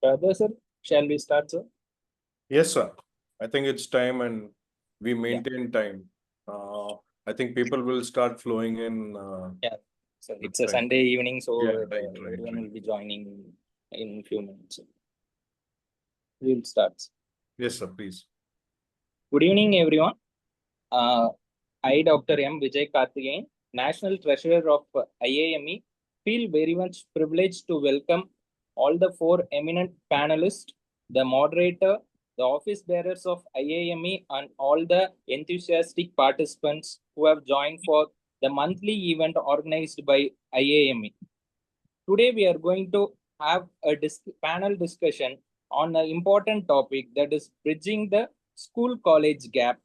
Sir, shall we start, sir? Yes, sir. I think it's time and we maintain time. I think people will start flowing in. Yeah. So it's Right. a Sunday evening, so Yeah, everyone will be joining in a few minutes. We'll start. Yes, sir, please. Good evening, everyone. I, Dr. M. Vijay Karthikeyan, National Treasurer of IAME, feel very much privileged to welcome all the four eminent panelists, the moderator, the office bearers of IAME, and all the enthusiastic participants who have joined for the monthly event organized by IAME. Today, we are going to have a panel discussion on an important topic, that is bridging the school-college gap.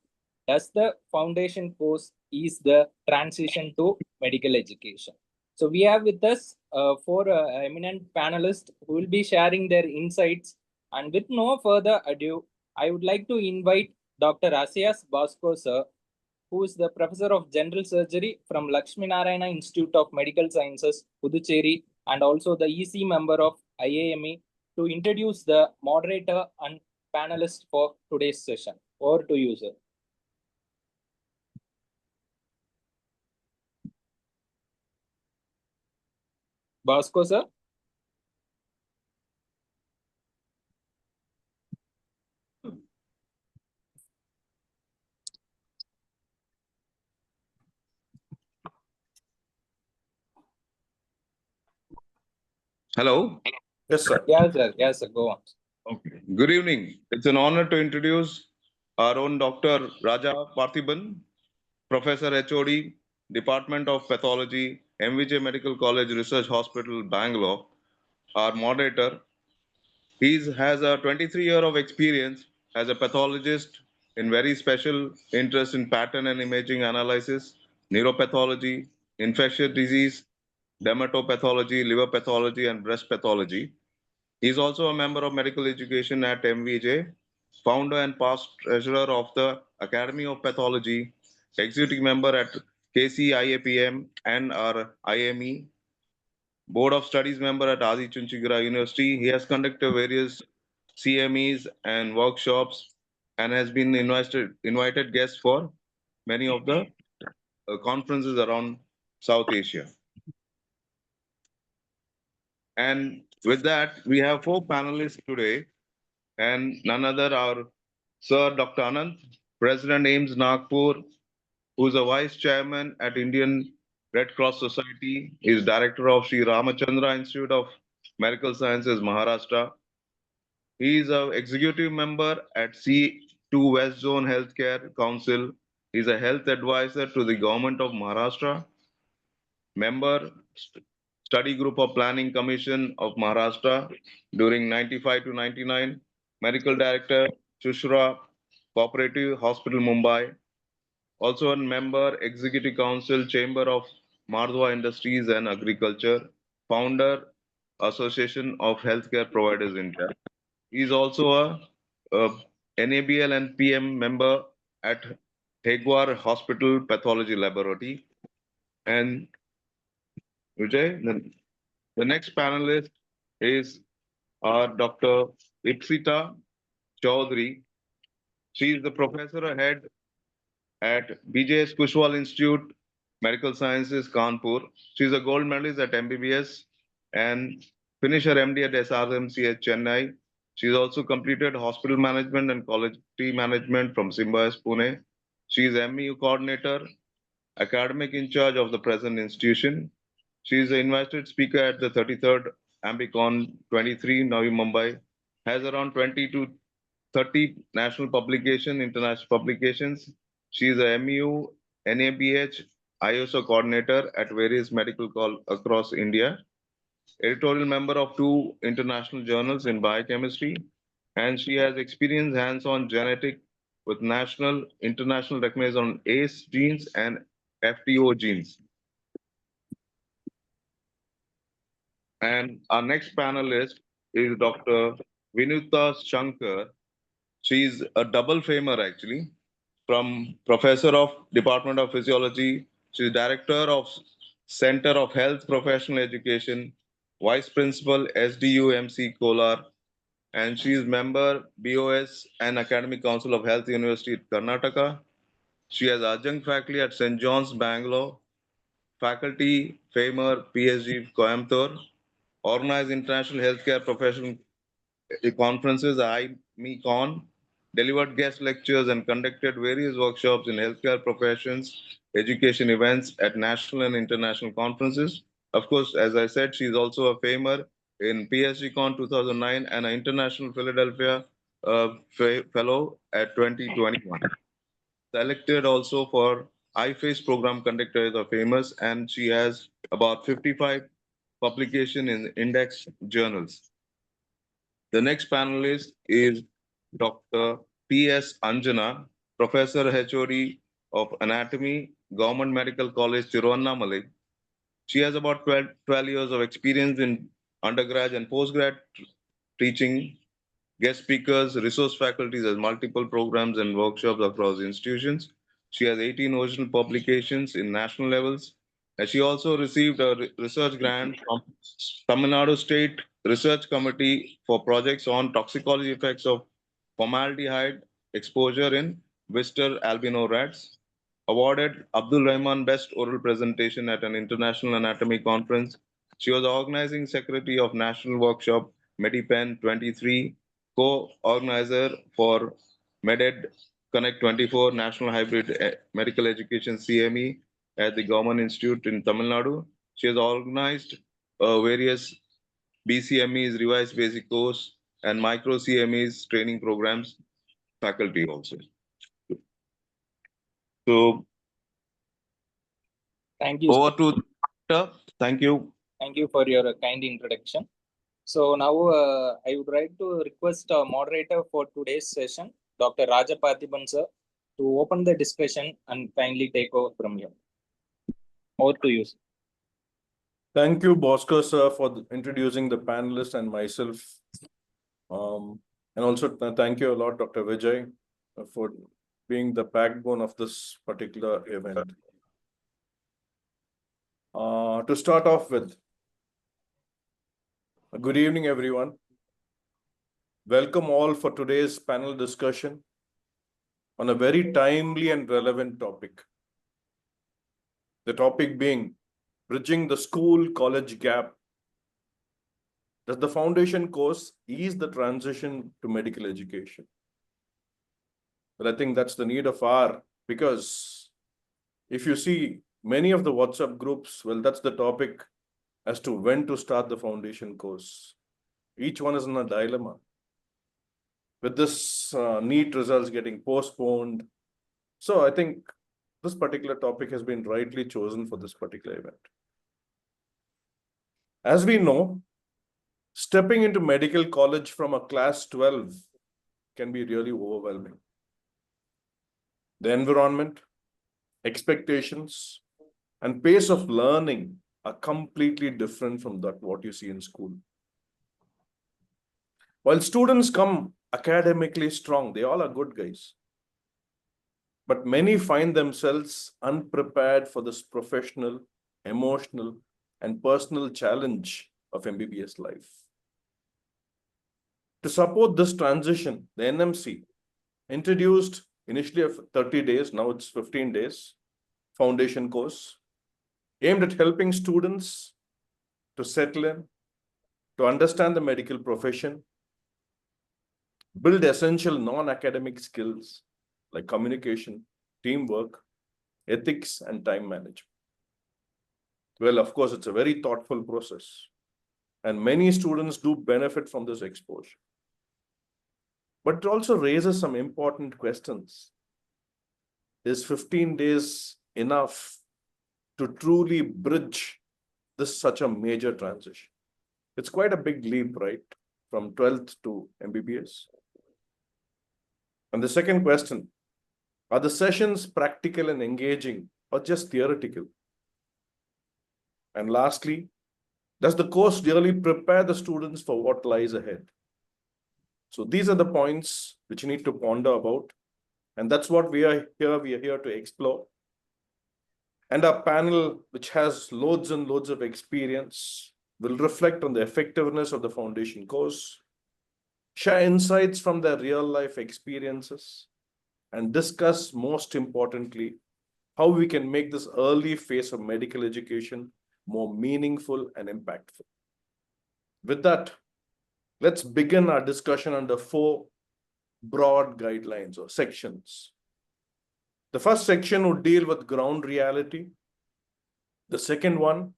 Does the foundation course ease the transition to medical education? So we have with us four eminent panelists who will be sharing their insights. And with no further ado, I would like to invite Dr. Asias Basko, sir, who is the Professor of General Surgery from Lakshmi Narayana Institute of Medical Sciences, Puducherry, and also the EC member of IAME, to introduce the moderator and panelists for today's session. Over to you, sir. Basko, sir. Hello. Yes, sir. Yes, sir. Yes, sir. Go on. Okay. Good evening. It's an honor to introduce our own Dr. Raja Parthiban, Professor HOD, Department of Pathology, MVJ Medical College Research Hospital, Bangalore, our moderator. He has a 23-year of experience as a pathologist in very special interest in pattern and imaging analysis, neuropathology, infectious disease, dermatopathology, liver pathology, and breast pathology. He is also a member of medical education at MVJ, founder and past treasurer of the Academy of Pathology, executive member at KCIAPM and our IAME, board of studies member at Adi Chunchigura University. He has conducted various CMEs and workshops and has been invited guest for many of the conferences around South Asia. And with that, we have four panelists today, and none other are Sir Dr. Anant, President AIMS Nagpur, who is a Vice Chairman at Indian Red Cross Society, is Director of Sri Ramachandra Institute of Medical Sciences, Maharashtra. He is an executive member at C2 West Zone Healthcare Council. He is a health advisor to the government of Maharashtra, member Study Group of Planning Commission of Maharashtra during 95 to 99, Medical Director, Shushra Cooperative Hospital, Mumbai. Also a member, Executive Council, Chamber of Mardhwa Industries and Agriculture, founder, Association of Healthcare Providers India. He is also a NABL and PM member at Hegwar Hospital Pathology Laboratory. And Vijay, the next panelist is Dr. Ipsita Choudhary. She is the professor head at BJS Kushwal Institute, Medical Sciences, Kanpur. She is a gold medalist at MBBS and finished her MD at SRMCH, Chennai. She has also completed hospital management and quality management from Symbiosis, Pune. She is MEU coordinator, academic in charge of the present institution. She is an invited speaker at the 33rd Ambicon 23, Navi Mumbai. Has around 20 to 30 national publications, international publications. She is a MEU, NABH, ISO coordinator at various medical calls across India. Editorial member of 2 international journals in biochemistry. And she has experience hands-on genetic with national, international recognition on ACE genes and FTO genes. And our next panelist is Dr. Vinutha Shankar. She's a double famer actually, from Professor of Department of Physiology. She's Director of Center of Health Professional Education, Vice Principal SDUMC Kolar, and she is member BOS and Academic Council of Health University at Karnataka. She has adjunct faculty at St. John's, Bangalore, faculty, Famer, PhD, Coimbatore, organized international healthcare professional conferences, IAME Con, delivered guest lectures and conducted various workshops in healthcare professions, education events at national and international conferences. Of course, as I said, she is also a famer in PSG Con 2009 and an International Philadelphia Fellow at 2021. Selected also for iFace program conducted are famous, and she has about 55 publication in index journals. The next panelist is Dr. P.S. Anjana, Professor HOD of Anatomy, Government Medical College, Tiruvannamalai. She has about 12 years of experience in undergrad and postgrad teaching, guest speakers, resource faculties as multiple programs and workshops across institutions. She has 18 original publications in national levels. And she also received a research grant from Tamil Nadu State Research Committee for projects on toxicology effects of formaldehyde exposure in Wister albino rats. Awarded Abdul Rahman Best Oral Presentation at an international anatomy conference. She was organizing secretary of National Workshop MediPen 23, co-organizer for MedEd Connect 24 National Hybrid Medical Education CME at the Government Institute in Tamil Nadu. She has organized various BCMEs, revised basic course, and micro CMEs training programs, faculty also. So Thank you. over to Doctor. Thank you. Thank you for your kind introduction. So now I would like to request a moderator for today's session, Dr. Raja Parthiban sir, to open the discussion and kindly take over from here. Over to you, sir. Thank you, Bosco sir, for introducing the panelists and myself. And also thank you a lot, Dr. Vijay, for being the backbone of this particular event. To start off with, good evening, everyone. Welcome all for today's panel discussion on a very timely and relevant topic. The topic being bridging the school-college gap. Does the foundation course ease the transition to medical education? But I think that's the need of our, because if you see many of the WhatsApp groups, well, that's the topic as to when to start the foundation course. Each one is in a dilemma. With this NEET results getting postponed. So I think this particular topic has been rightly chosen for this particular event. As we know, stepping into medical college from a class 12 can be really overwhelming. The environment, expectations, and pace of learning are completely different from that what you see in school. While students come academically strong, they all are good guys. But many find themselves unprepared for this professional, emotional, and personal challenge of MBBS life. To support this transition, the NMC introduced initially 30 days, now it's 15 days, foundation course, aimed at helping students to settle in, to understand the medical profession, build essential non-academic skills like communication, teamwork, ethics, and time management. Well, of course, it's a very thoughtful process, and many students do benefit from this exposure. But it also raises some important questions. Is 15 days enough to truly bridge this such a major transition? It's quite a big leap, right? From 12th to MBBS. And the second question, are the sessions practical and engaging or just theoretical? And lastly, does the course really prepare the students for what lies ahead? So these are the points which you need to ponder about. And that's what we are here to explore. And our panel, which has loads and loads of experience, will reflect on the effectiveness of the foundation course, share insights from their real life experiences, and discuss, most importantly, how we can make this early phase of medical education more meaningful and impactful. With that, let's begin our discussion under 4 broad guidelines or sections. The first section would deal with ground reality. The second one,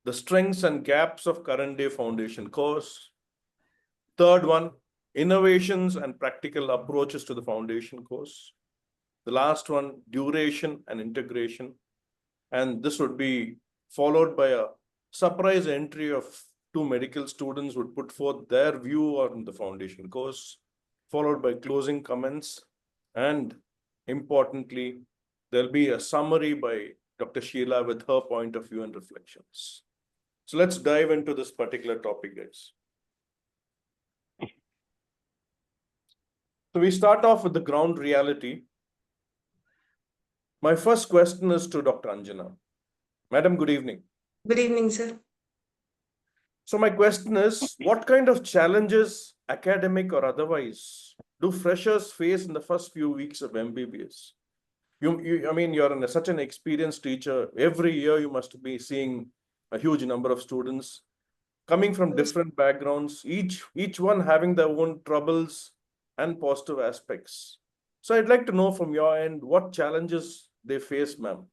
the strengths and gaps of current day foundation course. Third one, innovations and practical approaches to the foundation course. The last one, duration and integration. And this would be followed by a surprise entry of 2 medical students would put forth their view on the foundation course, followed by closing comments. And importantly, there'll be a summary by Dr. Sheila with her point of view and reflections. So let's dive into this particular topic, guys. So we start off with the ground reality. My first question is to Dr. Anjana. Madam, good evening. Good evening, sir. So my question is, what kind of challenges, academic or otherwise, do freshers face in the first few weeks of MBBS? I mean, you're such an experienced teacher. Every year you must be seeing a huge number of students coming from different backgrounds, each one having their own troubles and positive aspects. So I'd like to know from your end what challenges they face, ma'am.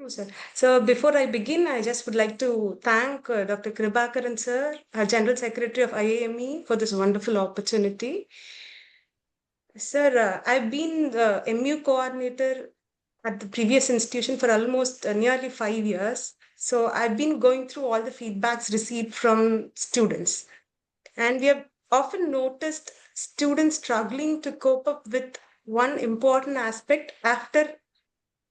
Sir. So before I begin, I just would like to thank Dr. Kribakaran sir, General Secretary of IAME, for this wonderful opportunity. Sir, I've been the MU coordinator at the previous institution for almost nearly 5 years. So I've been going through all the feedbacks received from students. And we have often noticed students struggling to cope up with one important aspect after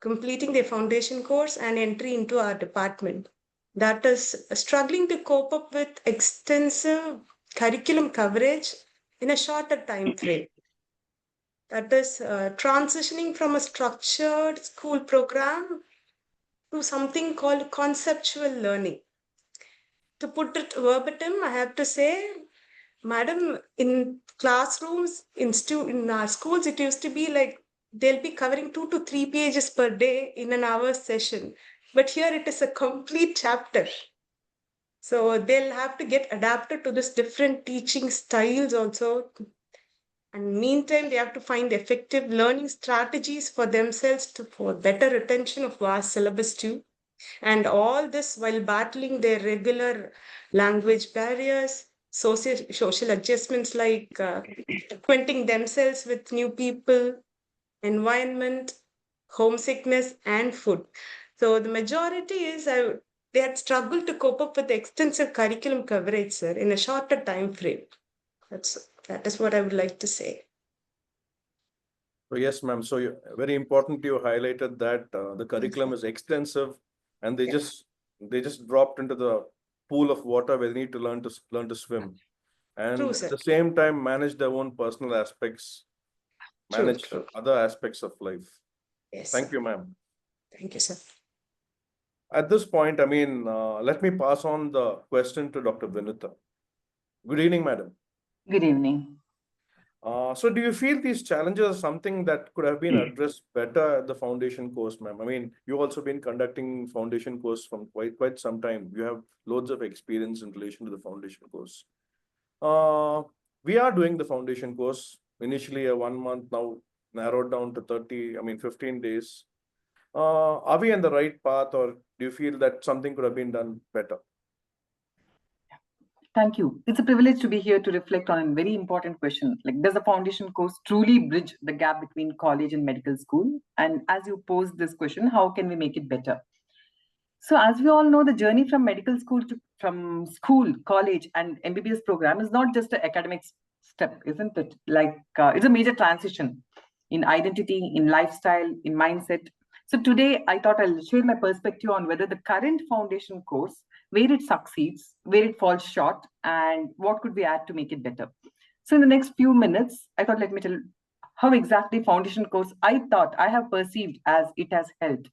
completing their foundation course and entry into our department. That is struggling to cope up with extensive curriculum coverage in a shorter time frame. That is transitioning from a structured school program to something called conceptual learning. To put it verbatim, I have to say, madam, in classrooms, in our schools, it used to be like they'll be covering 2 to 3 pages per day in an hour session. But here it is a complete chapter. So they'll have to get adapted to this different teaching styles also. And meantime, they have to find effective learning strategies for themselves for better retention of vast syllabus too. And all this while battling their regular language barriers, social adjustments like acquainting themselves with new people, environment, homesickness, and food. So the majority is they had struggled to cope up with the extensive curriculum coverage, sir, in a shorter time frame. That is what I would like to say. So yes, ma'am. So very important, you highlighted that the curriculum is extensive, and they just dropped into the pool of water where they need to learn to swim, and True, at sir. the same time manage their own personal aspects, manage True. other aspects of life. Yes. Thank sir. you, ma'am. Thank you, sir. At this point, I mean, let me pass on the question to Dr. Vinutha. Good evening, madam. Good evening. So do you feel these challenges are something that could have been addressed better at the foundation course, ma'am? I mean, you've also been conducting foundation course from quite some time. You have loads of experience in relation to the foundation course. We are doing the foundation course, initially a 1 month, now narrowed down to 15 days. Are we on the right path, or do you feel that something could have been done better? Thank you. It's a privilege to be here to reflect on a very important question. Like, does the foundation course truly bridge the gap between college and medical school? And as you pose this question, how can we make it better? So as we all know, the journey from medical school from school, college, and MBBS program is not just an academic step, isn't it? Like, it's a major transition in identity, in lifestyle, in mindset. So today, I thought I'll share my perspective on whether the current foundation course, where it succeeds, where it falls short, and what could we add to make it better. So in the next few minutes, I thought, let me tell how exactly foundation course I thought I have perceived as it has helped.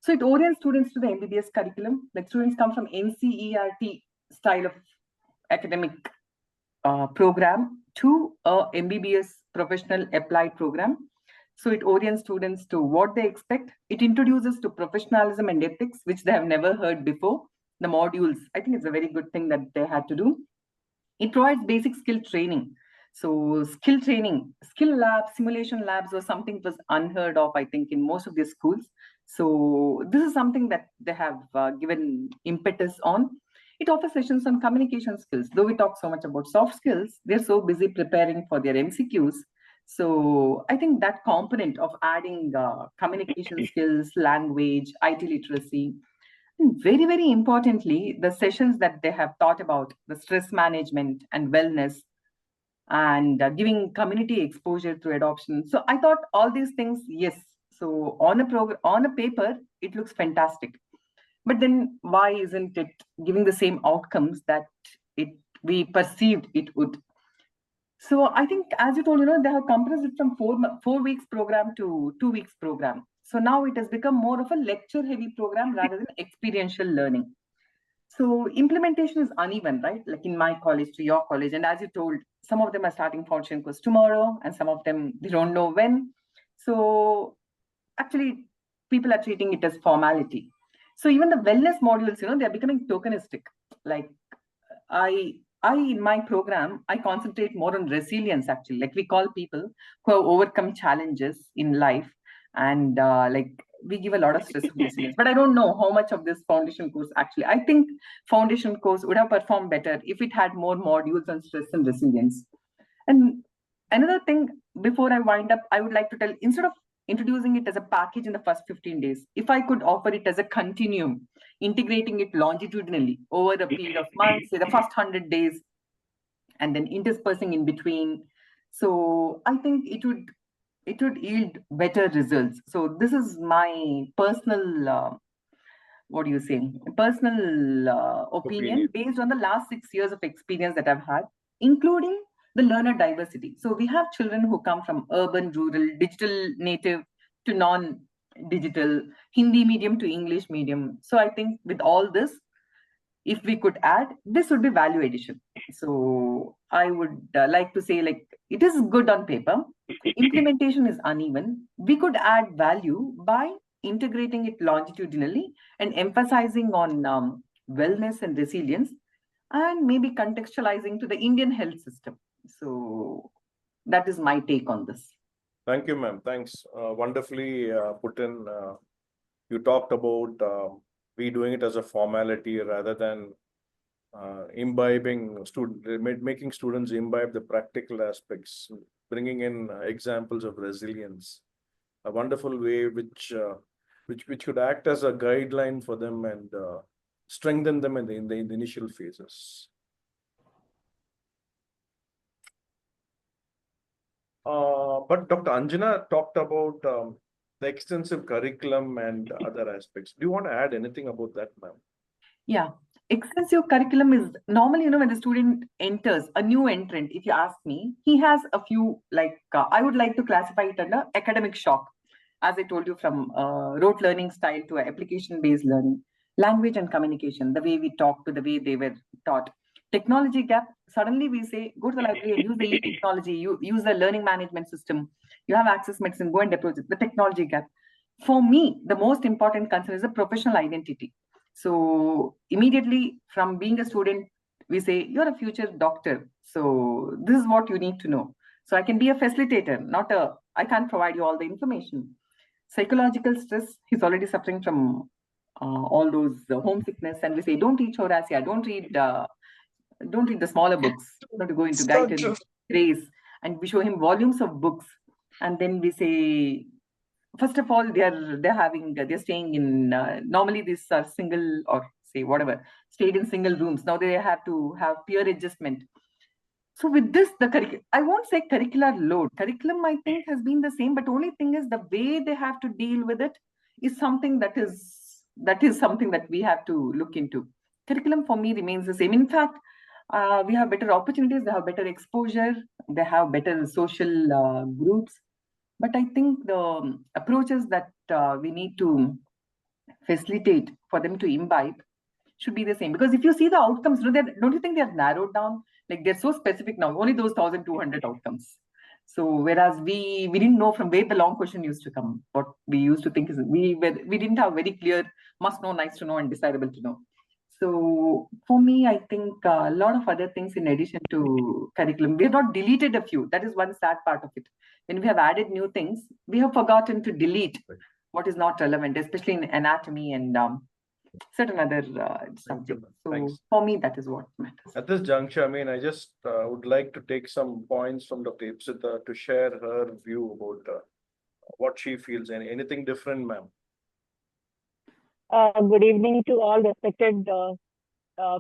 So it orients students to the MBBS curriculum. Like, students come from NCERT style of academic program to a MBBS professional applied program. So it orients students to what they expect. It introduces to professionalism and ethics, which they have never heard before. The modules, I think it's a very good thing that they had to do. It provides basic skill training. So skill training, skill labs, simulation labs was something was unheard of, I think, in most of the schools. So this is something that they have given impetus on. It offers sessions on communication skills. Though we talk so much about soft skills, they're so busy preparing for their MCQs. So I think that component of adding communication skills, language, IT literacy, and very, very importantly, the sessions that they have thought about, the stress management and wellness, and giving community exposure through adoption. So I thought all these things, yes. So on a paper, it looks fantastic. But then why isn't it giving the same outcomes that we perceived it would? So I think, as you told, they have compressed it from 4 weeks program to 2 weeks program. So now it has become more of a lecture-heavy program rather than experiential learning. So implementation is uneven, right? Like in my college to your college. And as you told, some of them are starting foundation course tomorrow, and some of them, they don't know when. So actually, people are treating it as formality. So even the wellness modules, they're becoming tokenistic. Like I in my program, I concentrate more on resilience, actually. Like we call people who have overcome challenges in life, and like we give a lot of stress on resilience. But I don't know how much of this foundation course actually. I think foundation course would have performed better if it had more modules on stress and resilience. And another thing, before I wind up, I would like to tell, instead of introducing it as a package in the first 15 days, if I could offer it as a continuum, integrating it longitudinally over a period of months, say the first 100 days, and then interspersing in between. So I think it would yield better results. So this is my personal, personal opinion based on the last 6 years of experience that I've had, including the learner diversity. So we have children who come from urban, rural, digital native to non-digital, Hindi medium to English medium. So I think with all this, if we could add, this would be value addition. So I would like to say, like, it is good on paper. Implementation is uneven. We could add value by integrating it longitudinally and emphasizing on wellness and resilience, and maybe contextualizing to the Indian health system. So that is my take on this. Thank you, ma'am. Thanks. Wonderfully put in. You talked about we doing it as a formality rather than making students imbibe the practical aspects, bringing in examples of resilience. A wonderful way which could act as a guideline for them and strengthen them in the initial phases. But Dr. Anjana talked about the extensive curriculum and other aspects. Do you want to add anything about that, ma'am? Yeah, extensive curriculum is normally, when the student enters, a new entrant, if you ask me, he has a few, like, I would like to classify it under academic shock. As I told you, from rote learning style to application-based learning, language and communication, the way we talk to the way they were taught. Technology gap, suddenly we say, go to the library and use the e-technology, you use the learning management system, you have access medicine, go and approach it. The technology gap. For me, the most important concern is the professional identity. So immediately from being a student, we say, you're a future doctor. So this is what you need to know. So I can be a facilitator, I can't provide you all the information. Psychological stress, he's already suffering from all those homesickness, and we say, don't read Chaurasia, don't read the smaller books, don't go into guidance, grace, and we show him volumes of books, and then we say, first of all, they're staying in normally these are single, or say whatever, stayed in single rooms. Now they have to have peer adjustment. So with this, I won't say curricular load. Curriculum, I think, has been the same, but only thing is the way they have to deal with it is something that is something that we have to look into. Curriculum for me remains the same. In fact, we have better opportunities, they have better exposure, they have better social groups. But I think the approaches that we need to facilitate for them to imbibe should be the same. Because if you see the outcomes, don't you think they are narrowed down? Like they're so specific now, only those 1,200 outcomes. So whereas we didn't know from where the long question used to come. What we used to think is we didn't have very clear must know, nice to know, and desirable to know. So for me, I think a lot of other things in addition to curriculum, we have not deleted a few. That is one sad part of it. When we have added new things, we have forgotten to delete what is not relevant, especially in anatomy and certain other subjects. So Thanks. for me, that is what matters. At this juncture, I mean, I just would like to take some points from Dr. Ipsita to share her view about what she feels. And anything different, ma'am? Good evening to all respected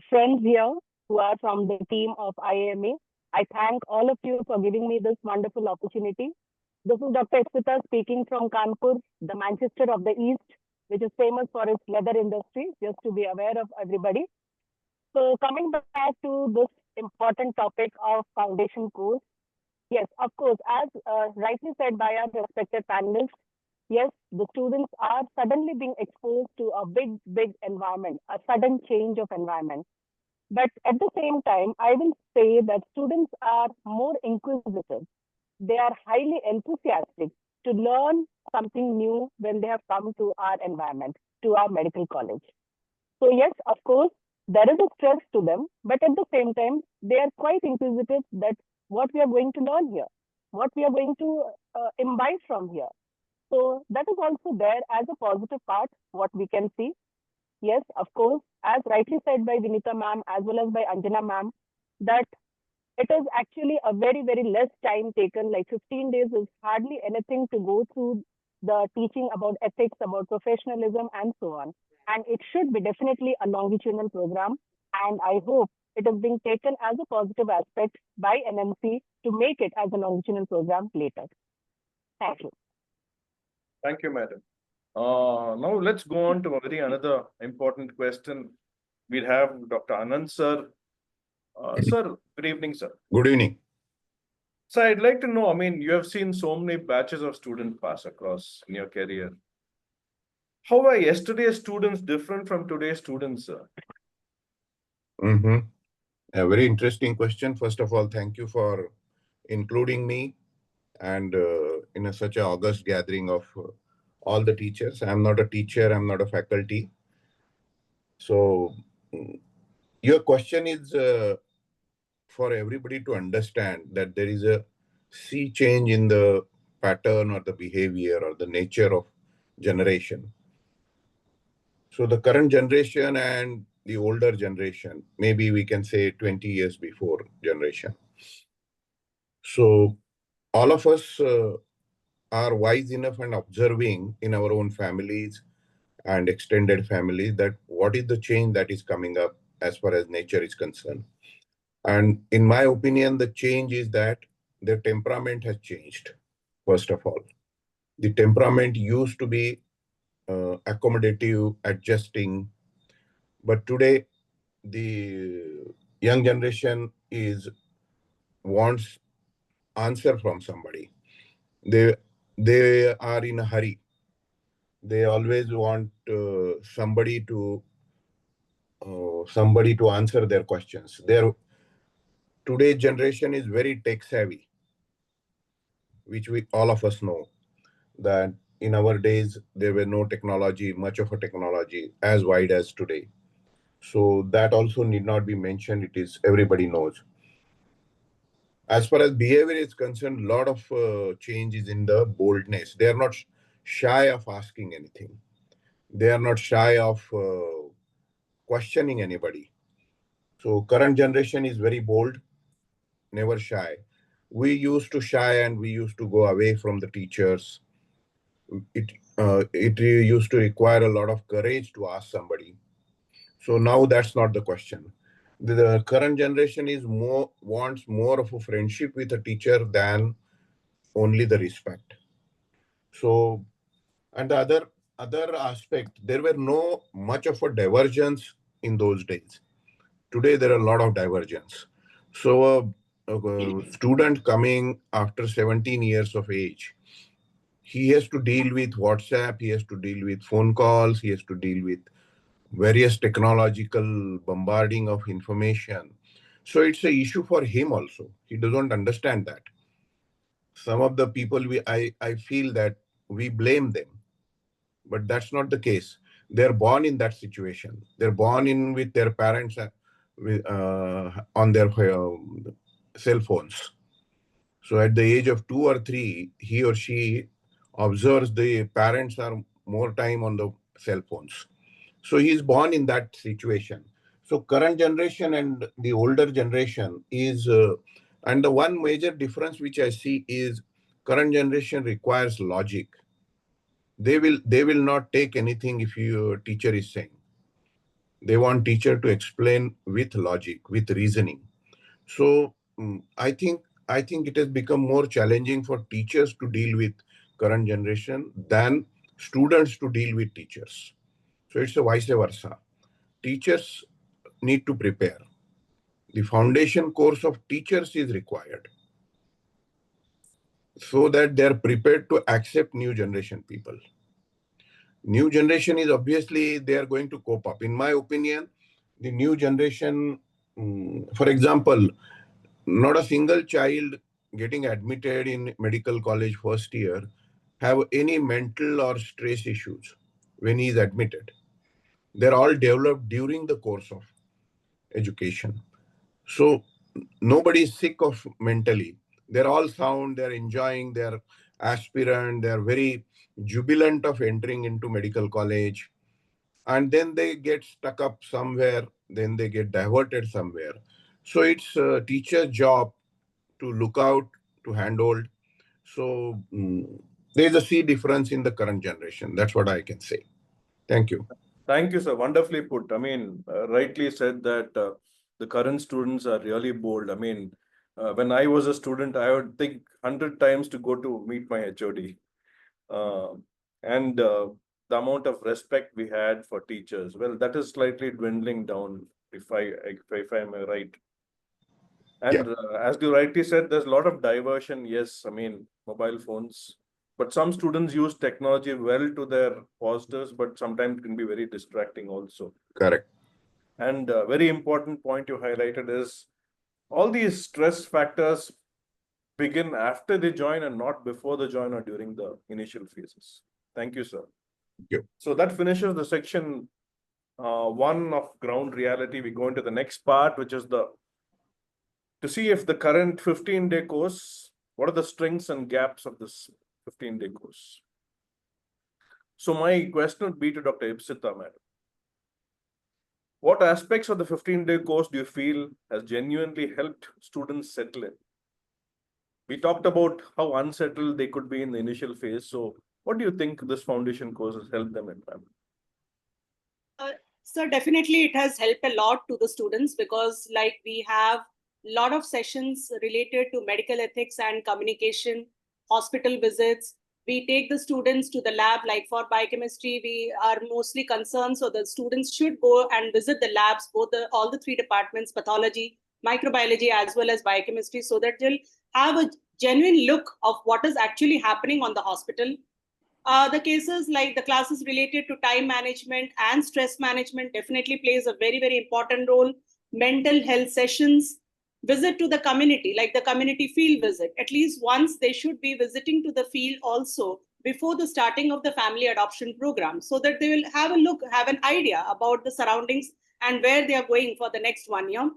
friends here who are from the team of IAME. I thank all of you for giving me this wonderful opportunity. This is Dr. Ipsita speaking from Kanpur, the Manchester of the East, which is famous for its leather industry, just to be aware of everybody. So coming back to this important topic of foundation course, yes, of course, as rightly said by our respected panelists, yes, the students are suddenly being exposed to a big environment, a sudden change of environment. But at the same time, I will say that students are more inquisitive. They are highly enthusiastic to learn something new when they have come to our environment, to our medical college. So yes, of course, there is a stress to them, but at the same time, they are quite inquisitive that what we are going to learn here, what we are going to imbibe from here. So that is also there as a positive part, what we can see. Yes, of course, as rightly said by Vinutha ma'am, as well as by Anjana ma'am, that it is actually a very less time taken, like 15 days is hardly anything to go through the teaching about ethics, about professionalism, and so on. And it should be definitely a longitudinal program. And I hope it is being taken as a positive aspect by NMC to make it as a longitudinal program later. Thank you. Thank you, madam. Now let's go on to another important question. We'll have Dr. Anant sir. Sir, good evening, sir. Good evening. So I'd like to know, I mean, you have seen so many batches of students pass across in your career. How are yesterday's students different from today's students, sir? A very interesting question. First of all, thank you for including me and in such an august gathering of all the teachers. I'm not a teacher, I'm not a faculty. So your question is for everybody to understand that there is a sea change in the pattern or the behavior or the nature of generation. So the current generation and the older generation, maybe we can say 20 years before generation. So all of us are wise enough and observing in our own families and extended families that what is the change that is coming up as far as nature is concerned. And in my opinion, the change is that their temperament has changed, first of all. The temperament used to be accommodative, adjusting, but today the young generation wants answer from somebody. They are in a hurry. They always want somebody to answer their questions. Today's generation is very tech savvy, which we all of us know that in our days there were no technology, much of a technology as wide as today. So that also need not be mentioned. It is everybody knows. As far as behavior is concerned, a lot of change is in the boldness. They are not shy of asking anything. They are not shy of questioning anybody. So current generation is very bold, never shy. We used to shy and we used to go away from the teachers. It used to require a lot of courage to ask somebody. So now that's not the question. The current generation wants more of a friendship with a teacher than only the respect. So, and the other aspect, there were no much of a divergence in those days. Today, there are a lot of divergence. So a student coming after 17 years of age, he has to deal with WhatsApp, he has to deal with phone calls, he has to deal with various technological bombarding of information. So it's an issue for him also. He doesn't understand that. Some of the people I feel that we blame them, but that's not the case. They're born in that situation. They're born in with their parents on their cell phones. So at the age of 2 or 3, he or she observes the parents are more time on the cell phones. So he is born in that situation. So current generation and the older generation is, and the one major difference which I see is current generation requires logic. They will not take anything if your teacher is saying. They want teacher to explain with logic, with reasoning. So I think it has become more challenging for teachers to deal with current generation than students to deal with teachers. So it's a vice versa. Teachers need to prepare. The foundation course of teachers is required so that they are prepared to accept new generation people. New generation is obviously they are going to cope up. In my opinion, the new generation, for example, not a single child getting admitted in medical college first year have any mental or stress issues when he is admitted. They're all developed during the course of education. So nobody is sick of mentally. They're all sound, they're enjoying, they're aspirant, they're very jubilant of entering into medical college. And then they get stuck up somewhere, then they get diverted somewhere. So it's a teacher's job to look out, to handhold. So there's a sea difference in the current generation. That's what I can say. Thank you. Thank you, sir. Wonderfully put. I mean, rightly said that the current students are really bold. I mean, when I was a student, I would think 100 times to go to meet my HOD. And the amount of respect we had for teachers, well, that is slightly dwindling down, if I'm right. And as you rightly said, there's a lot of diversion. Yes, I mean, mobile phones. But some students use technology well to their positives, but sometimes can be very distracting also. Correct. And a very important point you highlighted is all these stress factors begin after they join and not before the join or during the initial phases. Thank you, sir. Thank you. So that finishes the section 1 of ground reality. We go into the next part, which is to see if the current 15-day course, what are the strengths and gaps of this 15-day course? So my question would be to Dr. Ipsita, madam. What aspects of the 15-day course do you feel has genuinely helped students settle in? We talked about how unsettled they could be in the initial phase. So what do you think this foundation course has helped them in, ma'am? So definitely it has helped a lot to the students because like we have a lot of sessions related to medical ethics and communication, hospital visits. We take the students to the lab, like for biochemistry, we are mostly concerned. So the students should go and visit the labs, all the 3 departments, pathology, microbiology, as well as biochemistry, so that they'll have a genuine look of what is actually happening on the hospital. The cases like the classes related to time management and stress management definitely plays a very, very important role. Mental health sessions, visit to the community, like the community field visit. At least once they should be visiting to the field also before the starting of the family adoption program, so that they will have a look, have an idea about the surroundings and where they are going for the next 1 year,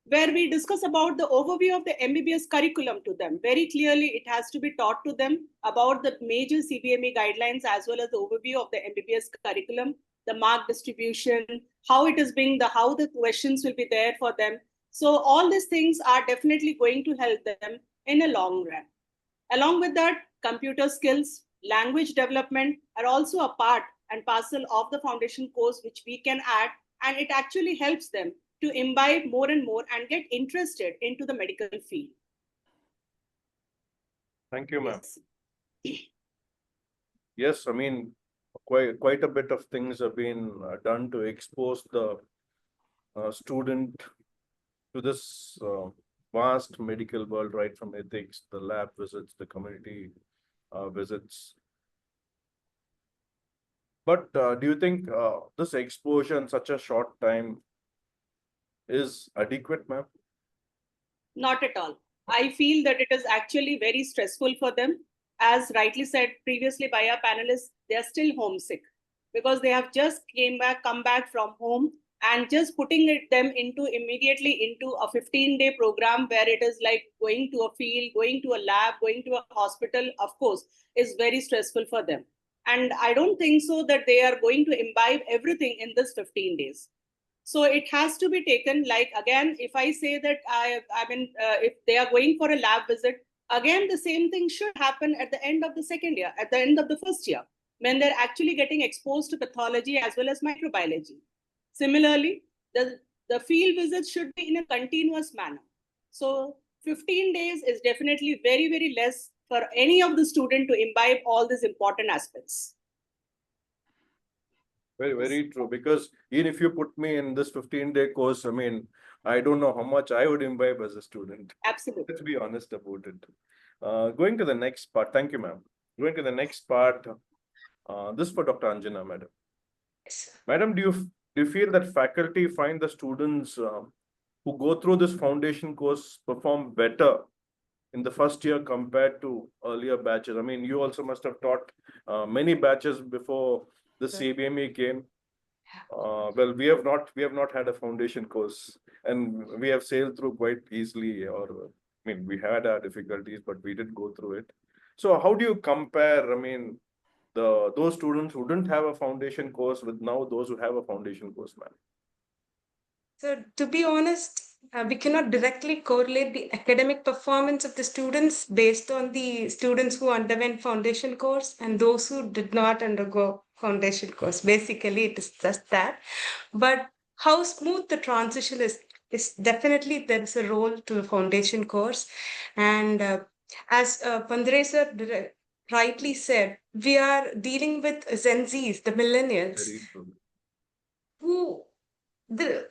where we discuss about the overview of the MBBS curriculum to them. Very clearly, it has to be taught to them about the major CBME guidelines as well as the overview of the MBBS curriculum, the mark distribution, how it is being, how the questions will be there for them. So all these things are definitely going to help them in a long run. Along with that, computer skills, language development are also a part and parcel of the foundation course, which we can add, and it actually helps them to imbibe more and more and get interested into the medical field. Thank you, ma'am. Yes, I mean, quite a bit of things have been done to expose the student to this vast medical world, right from ethics, the lab visits, the community visits. But do you think this exposure in such a short time is adequate, ma'am? Not at all. I feel that it is actually very stressful for them. As rightly said previously by our panelists, they are still homesick because they have just come back from home, and just putting them immediately into a 15-day program where it is like going to a field, going to a lab, going to a hospital, of course, is very stressful for them. And I don't think so that they are going to imbibe everything in this 15 days. So it has to be taken, like, again, if I say that if they are going for a lab visit, again, the same thing should happen at the end of the second year, at the end of the first year, when they're actually getting exposed to pathology as well as microbiology. Similarly, the field visits should be in a continuous manner. So 15 days is definitely very, very less for any of the student to imbibe all these important aspects. Very, very true. Because even if you put me in this 15-day course, I mean, I don't know how much I would imbibe as a student. Absolutely. Let's be honest about it. Going to the next part. Thank you, ma'am. Going to the next part. This is for Dr. Anjana, madam. Yes. Madam, do you feel that faculty find the students who go through this foundation course perform better in the first year compared to earlier batches? I mean, you also must have taught many batches before the IAME came. Well, we have not had a foundation course, and we have sailed through quite easily. Or, I mean, we had our difficulties, but we did go through it. So, how do you compare? I mean, those students who didn't have a foundation course with now those who have a foundation course, man? So, to be honest, we cannot directly correlate the academic performance of the students based on the students who underwent foundation course and those who did not undergo foundation course. Basically, it is just that. But how smooth the transition is definitely there is a role to the foundation course. And as Pandhare sir rightly said, we are dealing with Gen Zs, the millennials, Very true.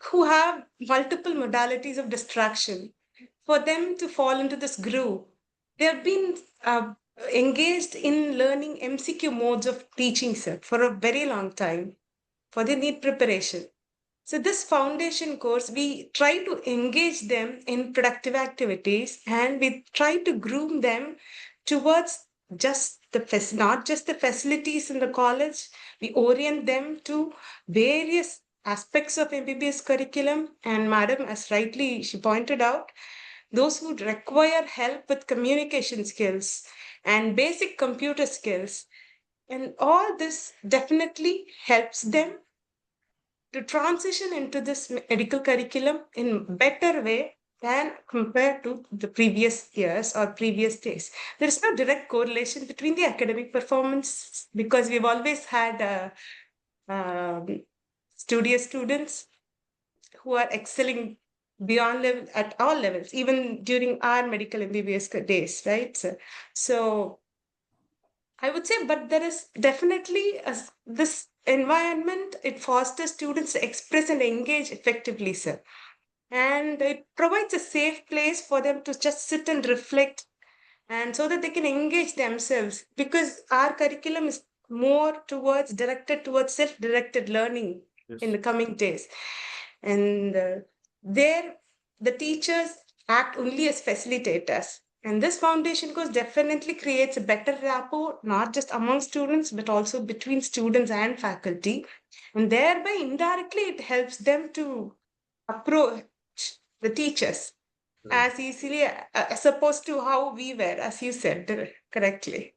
who have multiple modalities of distraction. For them to fall into this groove, they have been engaged in learning MCQ modes of teaching, sir, for a very long time for the NEET preparation. So this foundation course, we try to engage them in productive activities, and we try to groom them towards not just the facilities in the college. We orient them to various aspects of MBBS curriculum. And madam, as rightly she pointed out, those who require help with communication skills and basic computer skills, and all this definitely helps them to transition into this medical curriculum in better way than compared to the previous years or previous days. There is no direct correlation between the academic performance, because we've always had studious students who are excelling beyond level at all levels, even during our medical MBBS days, right? So I would say, but there is definitely this environment, it fosters students to express and engage effectively, sir. And it provides a safe place for them to just sit and reflect, and so that they can engage themselves, because our curriculum is more directed towards self-directed learning. Yes. In the coming days. And there, the teachers act only as facilitators. And this foundation course definitely creates a better rapport, not just among students, but also between students and faculty. And thereby, indirectly, it helps them to approach the teachers as easily as opposed to how we were, as you said correctly.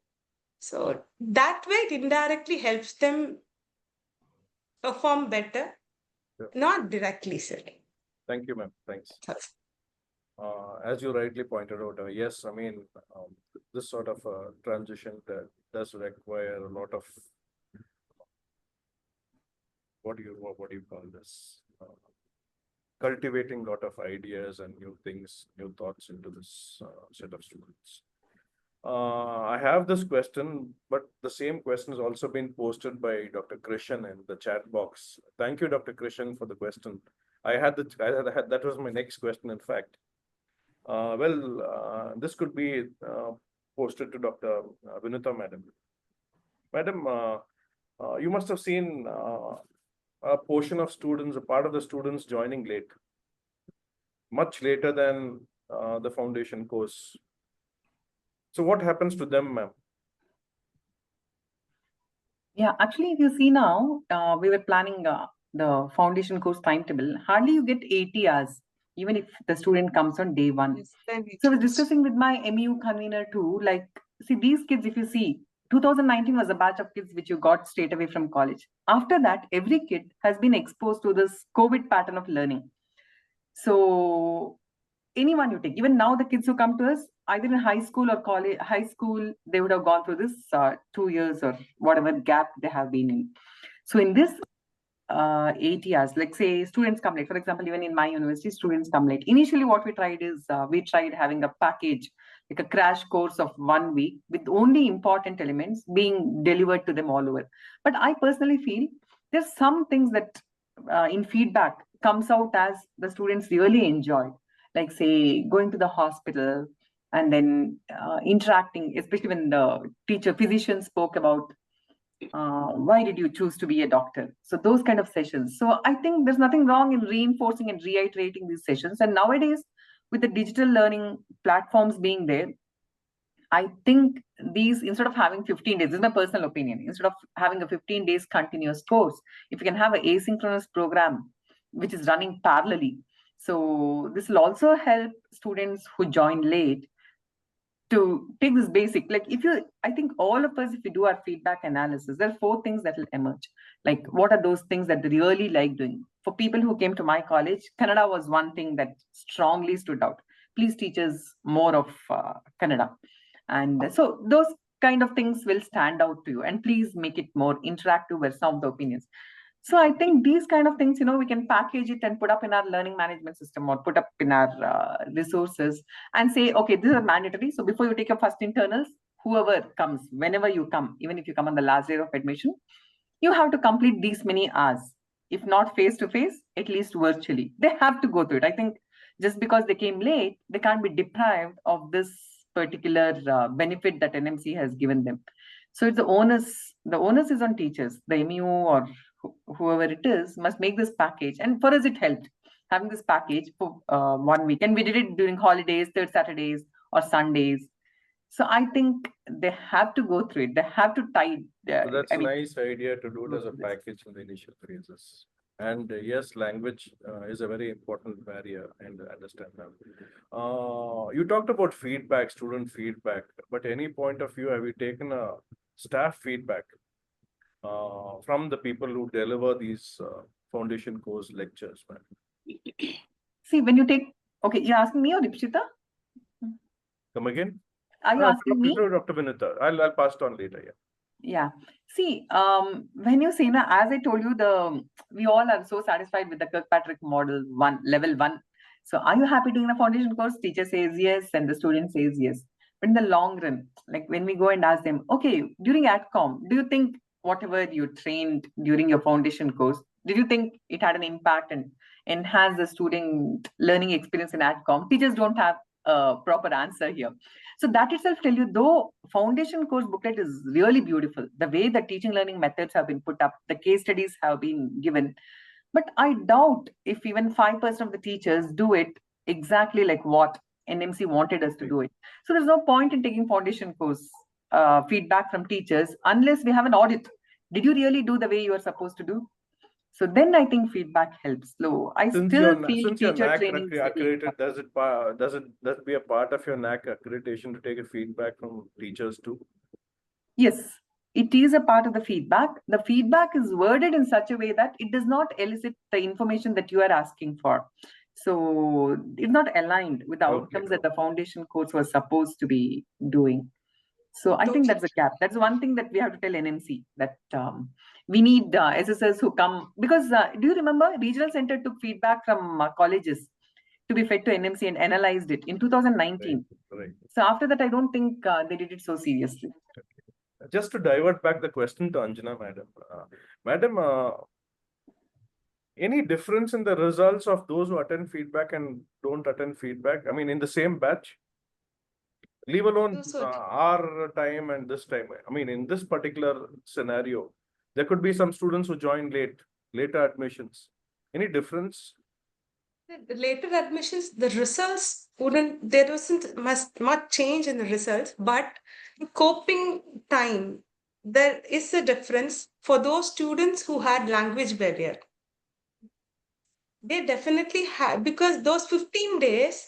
So that way, it indirectly helps them perform better, not directly, sir. Thank you, ma'am. Thanks. As you rightly pointed out, yes, I mean, this sort of transition does require a lot of, what do you call this? Cultivating a lot of ideas and new things, new thoughts into this set of students. I have this question, but the same question has also been posted by Dr. Krishan in the chat box. Thank you, Dr. Krishan, for the question. That was my next question, in fact. This could be posted to Dr. Vinutha, madam. Madam, you must have seen a portion of students, a part of the students joining late, much later than the foundation course. So what happens to them, ma'am? Yeah, actually, if you see now, we were planning the foundation course timetable. Hardly you get 80 hours, even if the student comes on day one. Yes, then So I was discussing with my MU convener too, like, see, these kids, if you see, 2019 was a batch of kids which you got straight away from college. After that, every kid has been exposed to this COVID pattern of learning. So anyone you take, even now the kids who come to us, either in high school or college, high school, they would have gone through this 2 years or whatever gap they have been in. So in this 8 years, like say students come late, for example, even in my university, students come late. Initially, what we tried is we tried having a package, like a crash course of 1 week with only important elements being delivered to them all over. But I personally feel there's some things that in feedback comes out as the students really enjoy, like say going to the hospital and then interacting, especially when the physician spoke about why did you choose to be a doctor? So those kind of sessions. So I think there's nothing wrong in reinforcing and reiterating these sessions. And nowadays, with the digital learning platforms being there, I think these, instead of having 15 days, this is my personal opinion, instead of having a 15 days continuous course, if you can have an asynchronous program which is running parallelly. So this will also help students who join late to take this basic, like if you, I think all of us, if we do our feedback analysis, there are 4 things that will emerge. Like what are those things that they really like doing? For people who came to my college, Kannada was one thing that strongly stood out. Please teach us more of Kannada. And so those kind of things will stand out to you, and please make it more interactive with some of the opinions. So I think these kind of things, we can package it and put up in our learning management system or put up in our resources and say, okay, this is mandatory. So before you take your first internals, whoever comes, whenever you come, even if you come on the last day of admission, you have to complete these many hours. If not face to face, at least virtually. They have to go through it. I think just because they came late, they can't be deprived of this particular benefit that NMC has given them. So it's the onus is on teachers, the MU or whoever it is must make this package. And for us, it helped having this package for 1 week. And we did it during holidays, third Saturdays or Sundays. So I think they have to go through it. They have to tie. So that's a nice idea to do it as a package in the initial phases. And yes, language is a very important barrier, and understand that. You talked about feedback, student feedback, but any point of view, have you taken a staff feedback from the people who deliver these foundation course lectures, man? See, when you take, okay, you're asking me or Ipsita? Come again? Are you asking me? Dr. Vinutha. I'll pass it on later, yeah. Yeah. See, when you say, as I told you, we all are so satisfied with the Kirkpatrick model level 1. So are you happy doing the foundation course? Teacher says yes, and the student says yes. But in the long run, like when we go and ask them, okay, during AdCom, do you think whatever you trained during your foundation course, did you think it had an impact and enhanced the student learning experience in AdCom? Teachers don't have a proper answer here. So that itself tell you, though foundation course booklet is really beautiful, the way the teaching learning methods have been put up, the case studies have been given, but I doubt if even 5% of the teachers do it exactly like what NMC wanted us to do it. So there's no point in taking foundation course feedback from teachers unless we have an audit. Did you really do the way you are supposed to do? So then I think feedback helps. So I Since still feel you're teacher NAC training accredited, does it be a part of your NAC accreditation to take a feedback from teachers too? Yes, it is a part of the feedback. The feedback is worded in such a way that it does not elicit the information that you are asking for. So it's not aligned with the outcomes that the foundation course was supposed to be doing. So I think that's a gap. That's one thing that we have to tell NMC, that we need SSS who come, because do you remember Regional Center took feedback from colleges to be fed to NMC and analyzed it in 2019. Right. So after that, I don't think they did it so seriously. Just to divert back the question to Anjana, madam. Any difference in the results of those who attend feedback and don't attend feedback? I mean, in the same batch? Leave alone our time and this time. I mean, in this particular scenario, there could be some students who join later admissions. Any difference? The later admissions, the results there wasn't much change in the results, but the coping time, there is a difference for those students who had language barrier. They definitely had, because those 15 days,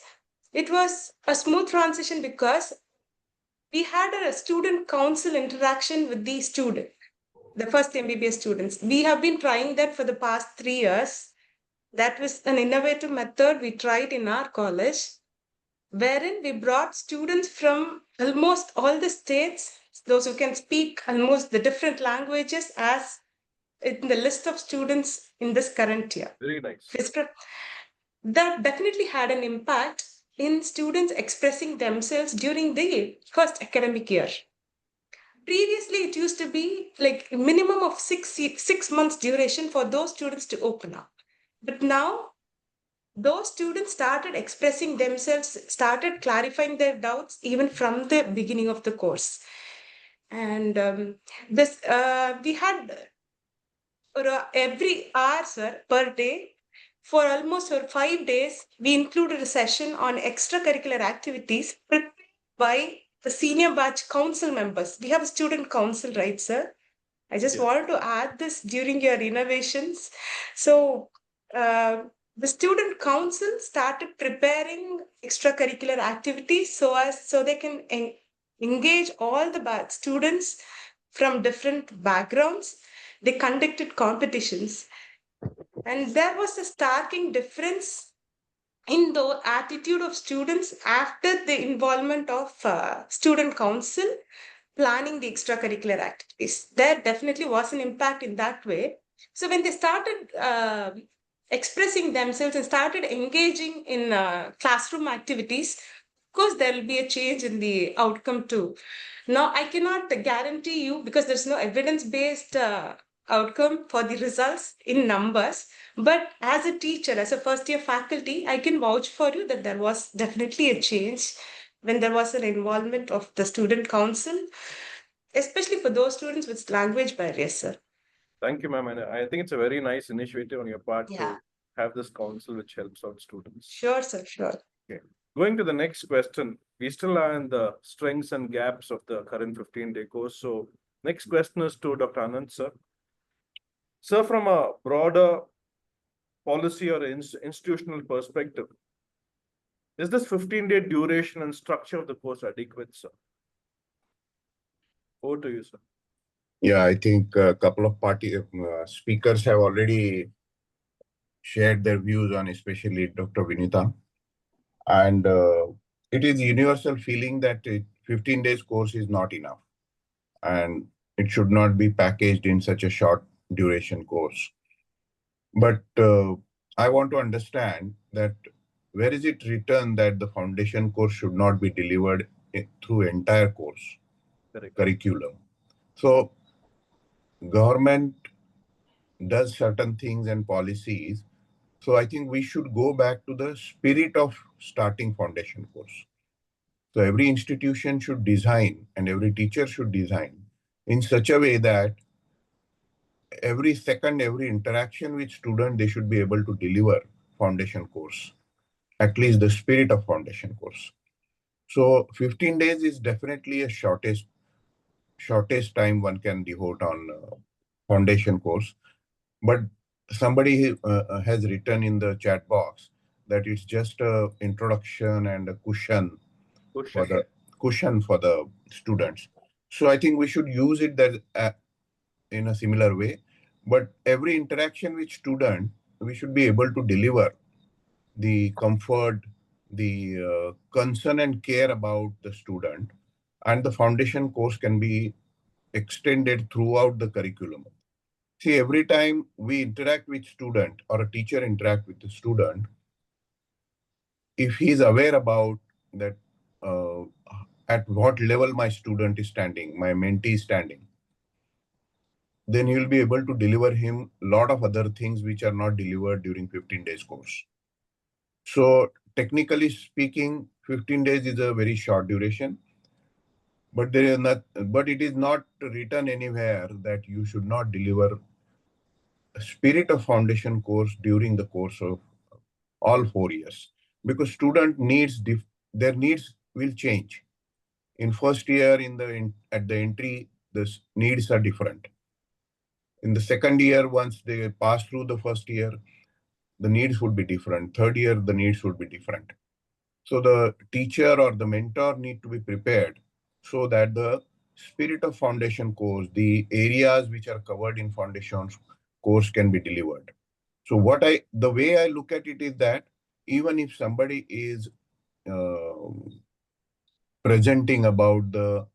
it was a smooth transition because we had a student council interaction with the student, the first MBBS students. We have been trying that for the past 3 years. That was an innovative method we tried in our college, wherein we brought students from almost all the states, those who can speak almost the different languages, as in the list of students in this current year. Very nice. That definitely had an impact in students expressing themselves during the first academic year. Previously, it used to be like a minimum of 6 months duration for those students to open up. But now, those students started expressing themselves, started clarifying their doubts even from the beginning of the course. And we had every hour, sir, per day, for almost 5 days, we included a session on extracurricular activities prepared by the senior batch council members. We have a student council, right, sir? I just wanted to add this during your innovations. So, the student council started preparing extracurricular activities so they can engage all the students from different backgrounds. They conducted competitions, and there was a starking difference in the attitude of students after the involvement of student council planning the extracurricular activities. There definitely was an impact in that way. So when they started expressing themselves and started engaging in classroom activities, of course, there will be a change in the outcome too. Now, I cannot guarantee you, because there's no evidence-based outcome for the results in numbers. But as a teacher, as a first-year faculty, I can vouch for you that there was definitely a change when there was an involvement of the student council, especially for those students with language barriers, sir. Thank you, ma'am. And I think it's a very nice initiative on your part Yeah. to have this council which helps out students. Sure, sir, sure. Okay. Going to the next question, we still are in the strengths and gaps of the current 15-day course. So next question is to Dr. Anant, sir. Sir, from a broader policy or institutional perspective, is this 15-day duration and structure of the course adequate, sir? Over to you, sir. Yeah, I think a couple of speakers have already shared their views on, especially Dr. Vinutha. And it is universal feeling that 15 days course is not enough. And it should not be packaged in such a short duration course. But I want to understand that where is it written that the foundation course should not be delivered through entire course curriculum? So government does certain things and policies. So I think we should go back to the spirit of starting foundation course. So every institution should design and every teacher should design in such a way that every interaction with student, they should be able to deliver foundation course, at least the spirit of foundation course. So 15 days is definitely a shortest time one can devote on foundation course. But somebody has written in the chat box that it's just a introduction and a cushion for the students. So I think we should use it that in a similar way. But every interaction with student, we should be able to deliver the comfort, the concern and care about the student, and the foundation course can be extended throughout the curriculum. See, every time we interact with student or a teacher interact with the student, if he is aware about that at what level my student is standing, my mentee is standing, then he will be able to deliver him a lot of other things which are not delivered during 15 days course. So technically speaking, 15 days is a very short duration, but it is not written anywhere that you should not deliver a spirit of foundation course during the course of all 4 years, because student needs, their needs will change. In first year, at the entry, the needs are different. In the second year, once they pass through the first year, the needs would be different. Third year, the needs would be different. So the teacher or the mentor need to be prepared so that the spirit of foundation course, the areas which are covered in foundation course can be delivered. So the way I look at it is that even if somebody is presenting about the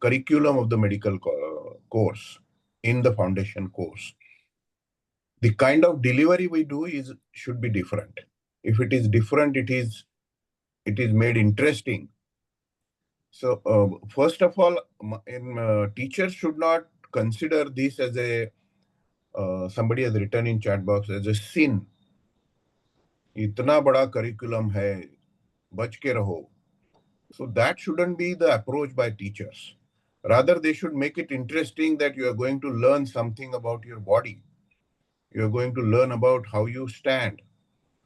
curriculum of the medical course in the foundation course, the kind of delivery we do should be different. If it is different, it is made interesting. So first of all, teachers should not consider this as a somebody has written in chat box as a sin. इतना बड़ा curriculum है, बच के रहो. So that shouldn't be the approach by teachers. Rather, they should make it interesting that you are going to learn something about your body. You are going to learn about how you stand,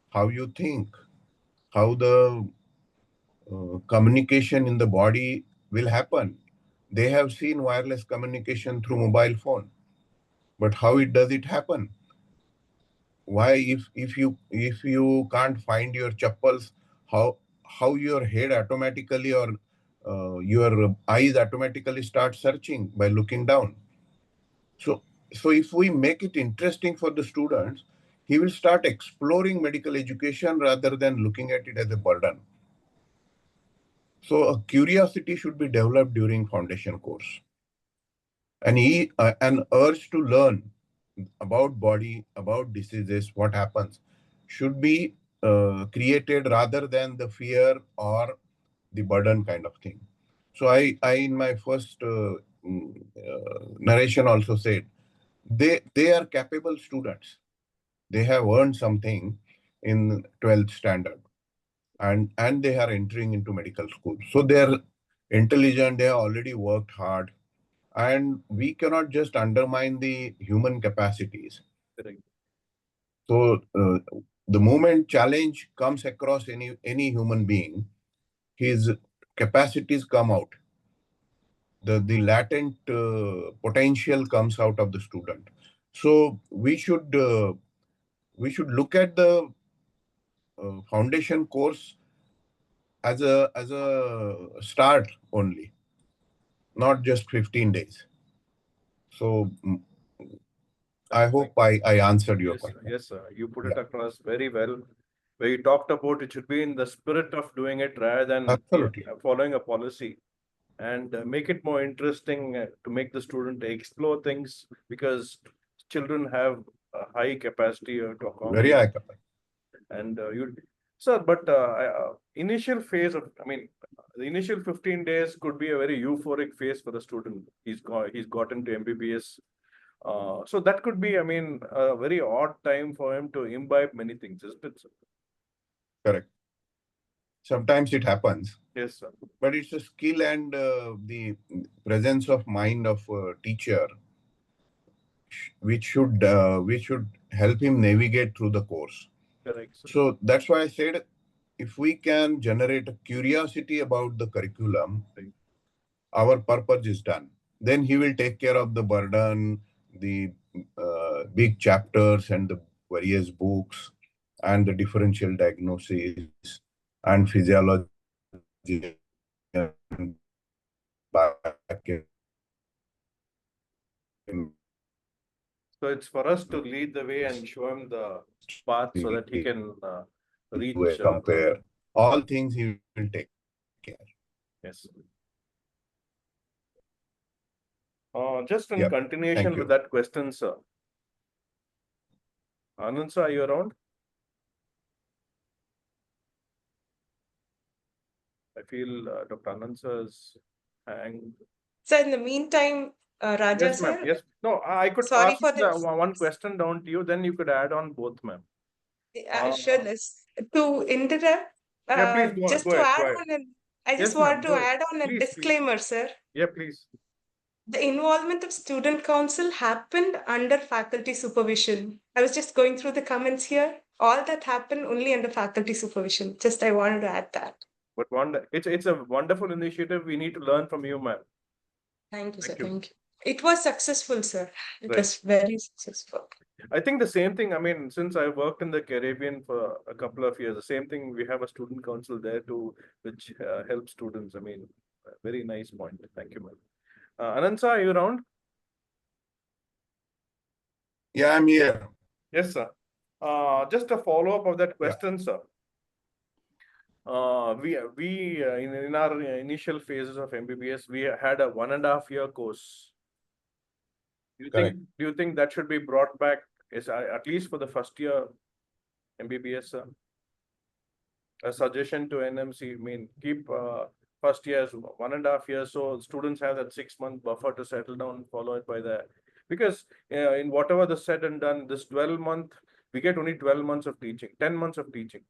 how you think, how the communication in the body will happen. They have seen wireless communication through mobile phone, but how does it happen? Why, if you can't find your chappals, how your head automatically or your eyes automatically start searching by looking down? So if we make it interesting for the students, he will start exploring medical education rather than looking at it as a burden. So a curiosity should be developed during foundation course, and an urge to learn about body, about diseases, what happens, should be created rather than the fear or the burden kind of thing. So I in my first narration also said, they are capable students. They have earned something in 12th standard, and they are entering into medical school. So they are intelligent, they have already worked hard, and we cannot just undermine the human capacities. Correct. So the moment challenge comes across any human being, his capacities come out. The latent potential comes out of the student. So we should look at the foundation course as a start only, not just 15 days. So I hope I answered your question. Yes, sir. You put it across very well. Where you talked about it should be in the spirit of doing it rather than Absolutely. following a policy, and make it more interesting to make the student explore things, because children have a high capacity to accommodate. Very high capacity. And sir, but initial phase of, the initial 15 days could be a very euphoric phase for the student. He's gotten to MBBS. So that could be, a very odd time for him to imbibe many things, isn't it, sir? Correct. Sometimes it happens. Yes, sir. But it's a skill and the presence of mind of a teacher which should help him navigate through the course. Correct, sir. So that's why I said, if we can generate a curiosity about the curriculum, our purpose is done. Then he will take care of the burden, the big chapters and the various books and the differential diagnosis and physiology and So it's for us to lead the way and show him the path so that he can reach. Compare all things, he will take care. Yes. Just in continuation with that question, sir. Anand sir, are you around? I feel Dr. Anand sir is hanged. So in the meantime, Raja Yes, ma'am. sir. Yes. No, I could Sorry ask for this. one question down to you, then you could add on both, ma'am. Sure, to interrupt, Yeah, please just go to ahead. add on, I Yes, just want ma'am, to go ahead. add on a Please, disclaimer, sir. Yeah, please. The involvement of student council happened under faculty supervision. I was just going through the comments here. all that happened only under faculty supervision. Just I wanted to add that. But it's a wonderful initiative. We need to learn from you, ma'am. Thank you, sir. Thank you. Thank you. It was successful, sir. It Right. was very successful. I think the same thing. I mean, since I worked in the Caribbean for a couple of years, the same thing. We have a student council there too, which helps students. I mean, very nice point. Thank you, ma'am. Anant sir, are you around? Yeah, I'm here. Yes, sir. Just a follow-up of that question, sir. We in our initial phases of MBBS, we had a 1.5 year course. Correct. Do you think that should be brought back, at least for the first year MBBS, sir? A suggestion to NMC, I mean, keep first years 1.5 years, so students have that 6-month buffer to settle down, followed by the, because in whatever the said and done, this 12-month, we get only 12 months of teaching, 10 months of teaching.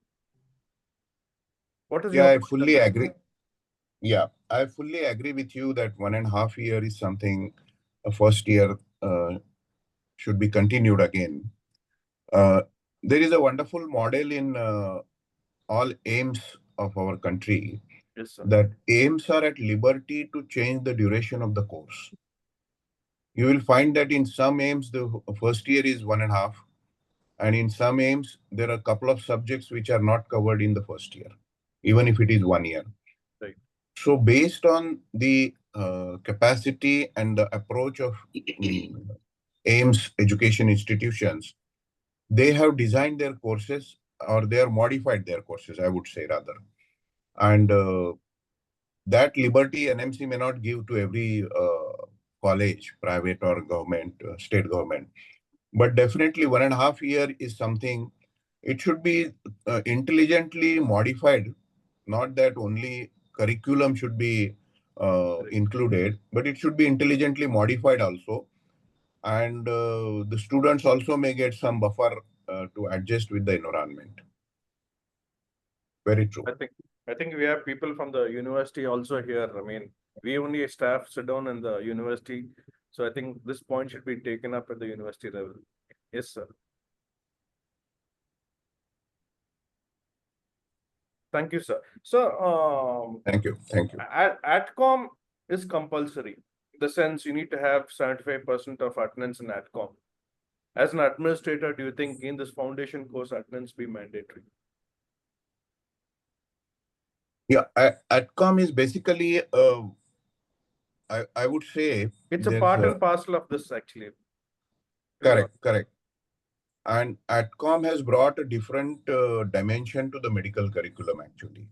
What is your I fully agree. Yeah, I fully agree with you that 1.5 year is something, first year should be continued again. There is a wonderful model in all AIMS of our country. Yes, sir. That AIMS are at liberty to change the duration of the course. You will find that in some AIMS, the first year is 1.5, and in some AIMS, there are a couple of subjects which are not covered in the first year, even if it is 1 year. Right. So based on the capacity and the approach of AIMS education institutions, they have designed their courses, or they have modified their courses, I would say rather. And that liberty NMC may not give to every college, private or government, state government. But definitely 1.5 year is something, it should be intelligently modified, not that only curriculum should be included, but it should be intelligently modified also. And the students also may get some buffer to adjust with the environment. Very true. I think we have people from the university also here. I mean, we only staff sit down in the university. So I think this point should be taken up at the university level. Yes, sir. Thank you, sir. So, Thank you. Thank you. ATCOM is compulsory. In the sense, you need to have 75% of attendance in ATCOM. As an administrator, do you think in this foundation course attendance be mandatory? Yeah, ATCOM is basically, I would say, it's a part and parcel of this actually. Correct, correct. And ATCOM has brought a different dimension to the medical curriculum actually.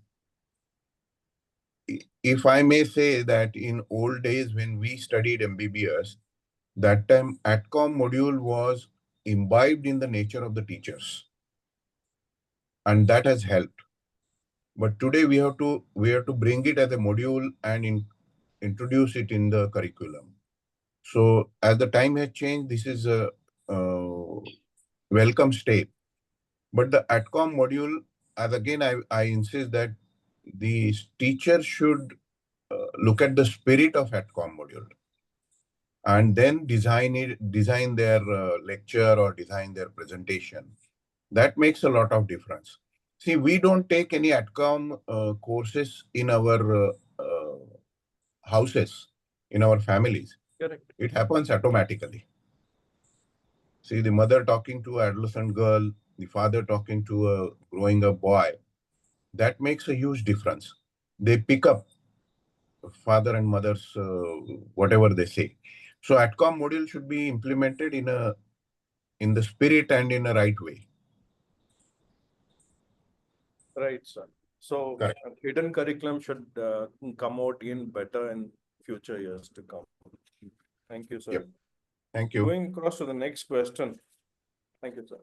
If I may say that in old days when we studied MBBS, that time ATCOM module was imbibed in the nature of the teachers. And that has helped. But today we have to bring it as a module and introduce it in the curriculum. So as the time has changed, this is a welcome step. But the ATCOM module, as again, I insist that the teacher should look at the spirit of ATCOM module and then design their lecture or design their presentation. That makes a lot of difference. See, we don't take any ATCOM courses in our houses, in our families. Correct. It happens automatically. See, the mother talking to an adolescent girl, the father talking to a growing up boy, that makes a huge difference. They pick up father and mother's whatever they say. So ATCOM module should be implemented in the spirit and in a right way. Right, sir. So hidden curriculum should come out in better in future years to come. Thank you, sir. Yep. Thank you. Going across to the next question. Thank you, sir.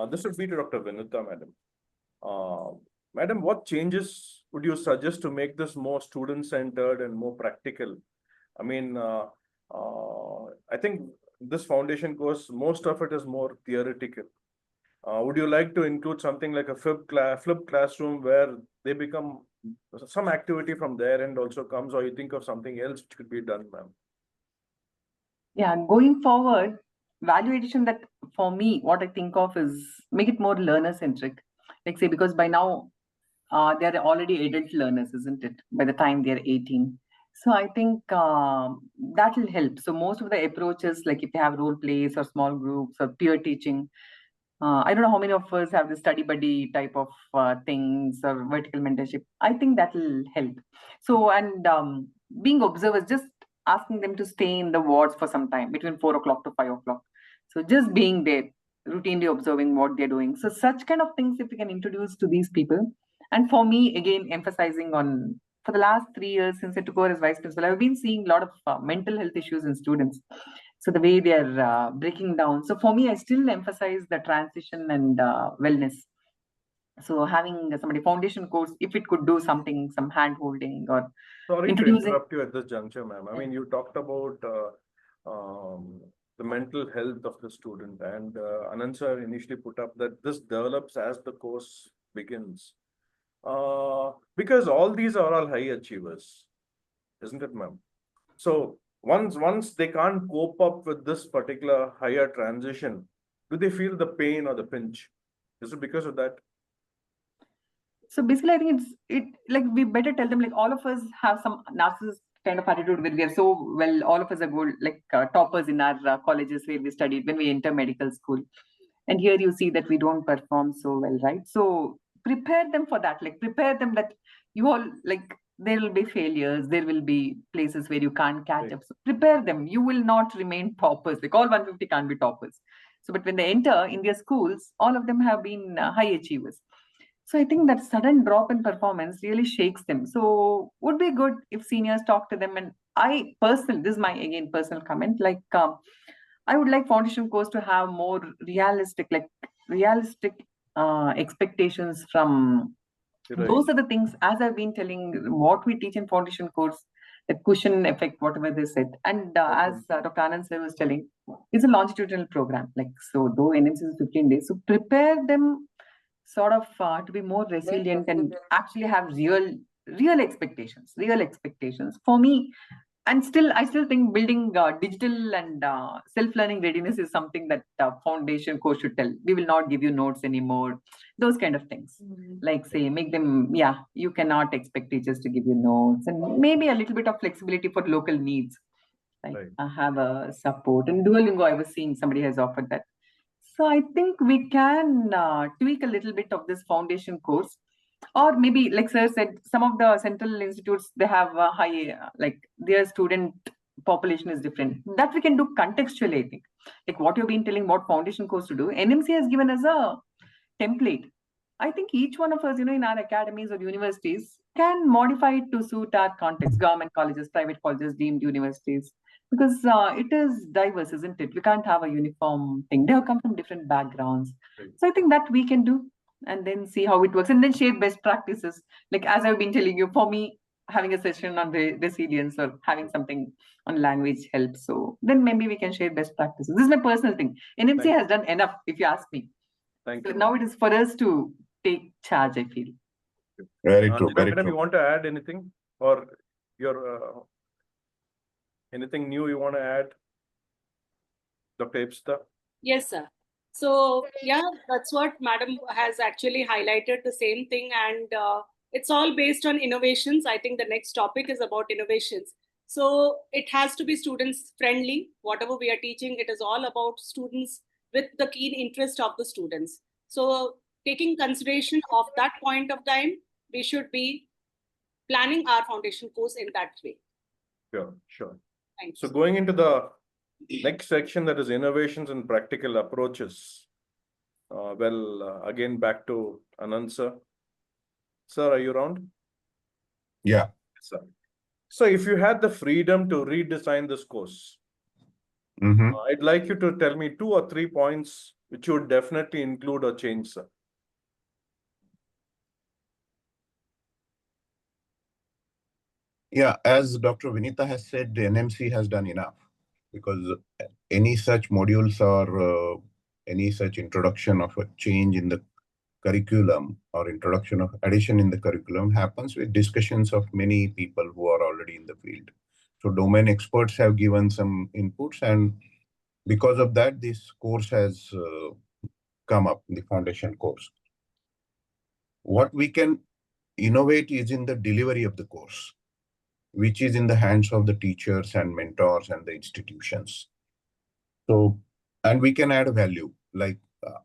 This would be to Dr. Vinutha, madam. Madam, what changes would you suggest to make this more student-centered and more practical? I mean, I think this foundation course, most of it is more theoretical. Would you like to include something like a flipped classroom where they become some activity from their end also comes, or you think of something else which could be done, ma'am? Yeah, going forward, value addition that for me, what I think of is make it more learner centric. Like say, because by now they are already adult learners, isn't it? By the time they are 18. So I think that will help. So most of the approaches, like if you have role plays or small groups or peer teaching, I don't know how many of us have the study buddy type of things or vertical mentorship. I think that will help. So, and being observers, just asking them to stay in the wards for some time between 4 o'clock to 5 o'clock. So just being there, routinely observing what they're doing. So such kind of things, if we can introduce to these people. And for me, again, emphasizing on, for the last 3 years since I took over as vice principal, I've been seeing a lot of mental health issues in students. So the way they're breaking down. So for me, I still emphasize the transition and wellness. So having somebody foundation course, if it could do something, some hand holding or Sorry to introducing. interrupt you at this juncture, ma'am. I mean, you talked about the mental health of the student, and Anant sir initially put up that this develops as the course begins. Because all these are all high achievers, isn't it, ma'am? So once they can't cope up with this particular higher transition, do they feel the pain or the pinch? Is it because of that? So basically, I think it like we better tell them, like all of us have some narcissist kind of attitude where we are so well, all of us are good, like toppers in our colleges where we studied when we enter medical school. And here you see that we don't perform so well, right? So prepare them for that, like prepare them that you all, like there will be failures, there will be places where you can't catch Right. up. So prepare them. You will not remain toppers, like all 150 can't be toppers. So, but when they enter in their schools, all of them have been high achievers. So I think that sudden drop in performance really shakes them. So would be good if seniors talk to them. And I personally, this is my again personal comment, like I would like foundation course to have more realistic expectations from. Right. Those are the things, as I've been telling, what we teach in foundation course, the cushion effect, whatever they said. And as Dr. Anand sir was telling, it's a longitudinal program. Like, so though NMC is 15 days, so prepare them sort of to be more resilient and actually have real expectations for me. And still, I still think building digital and self-learning readiness is something that foundation course should tell. We will not give you notes anymore, those kind of things. Like say, make them, you cannot expect teachers to give you notes, and maybe a little bit of flexibility for local needs, like Right. have a support. And Duolingo, I was seeing somebody has offered that. So I think we can tweak a little bit of this foundation course. Or maybe, like sir said, some of the central institutes, they have a high, like their student population is different. That we can do contextually, I think. Like what you've been telling, what foundation course to do, NMC has given us a template. I think each one of us, in our academies or universities, can modify it to suit our context, government colleges, private colleges, deemed universities. Because it is diverse, isn't it? We can't have a uniform thing. They have come from different backgrounds. Right. So I think that we can do, and then see how it works, and then share best practices. Like as I've been telling you, for me, having a session on resilience or having something on language helps. So then maybe we can share best practices. This is my personal thing. NMC has done enough, if you ask me. Thank So you. now it is for us to take charge, I feel. Very true. Very Madam, true. you want to add anything, or your anything new you want to add, Dr. Ipsita? Yes, sir. So yeah, that's what Madam has actually highlighted, the same thing, and it's all based on innovations. I think the next topic is about innovations. So it has to be students friendly. Whatever we are teaching, it is all about students with the keen interest of the students. So taking consideration of that point of time, we should be planning our foundation course in that way. Sure. Thanks. So going into the next section, that is innovations and practical approaches. Again, back to Anant sir. Sir, are you around? Yeah. Sir. So if you had the freedom to redesign this course, I'd like you to tell me 2 or 3 points which you would definitely include or change, sir. Yeah, as Dr. Vinitha has said, the NMC has done enough, because any such modules or any such introduction of a change in the curriculum or introduction of addition in the curriculum happens with discussions of many people who are already in the field. So domain experts have given some inputs, and Because of that, this course has come up, the foundation course. What we can innovate is in the delivery of the course, which is in the hands of the teachers and mentors and the institutions. So, and we can add value, like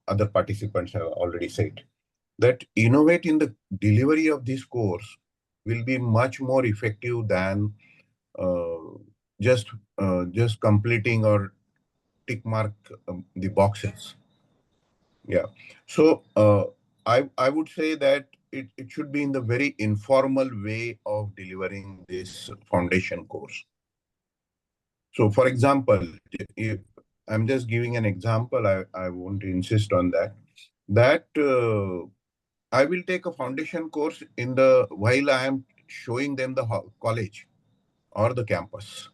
other participants have already said, that innovate in the delivery of this course will be much more effective than just completing or tick mark the boxes. Yeah. So I would say that it should be in the very informal way of delivering this foundation course. So for example, if I'm just giving an example, I won't insist on that. That I will take a foundation course while I am showing them the college or the campus.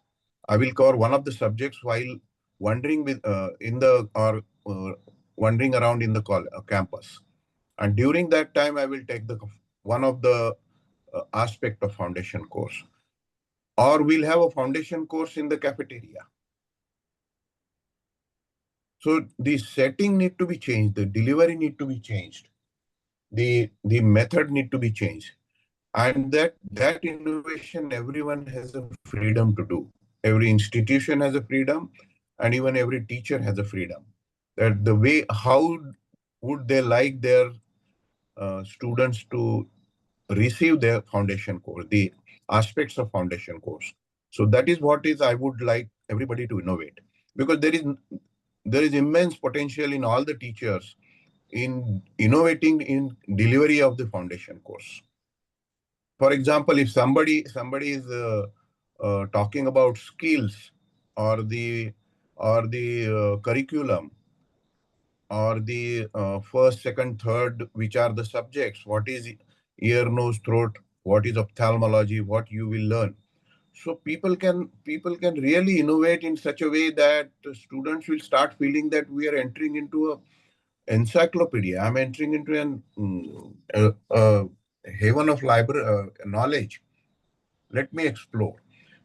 I will cover one of the subjects while wandering wandering around in the campus. And during that time, I will take one of the aspect of foundation course. Or we'll have a foundation course in the cafeteria. So the setting need to be changed, the delivery need to be changed, the method need to be changed. And that innovation, everyone has a freedom to do. Every institution has a freedom, and even every teacher has a freedom. That the way, how would they like their students to receive their foundation course, the aspects of foundation course. So that is what I would like everybody to innovate, because there is immense potential in all the teachers in innovating in delivery of the foundation course. For example, if somebody is talking about skills or the curriculum or the first, second, third, which are the subjects, what is ear, nose, throat, what is ophthalmology, what you will learn. So people can really innovate in such a way that students will start feeling that we are entering into a encyclopedia. I'm entering into a haven of library knowledge. Let me explore.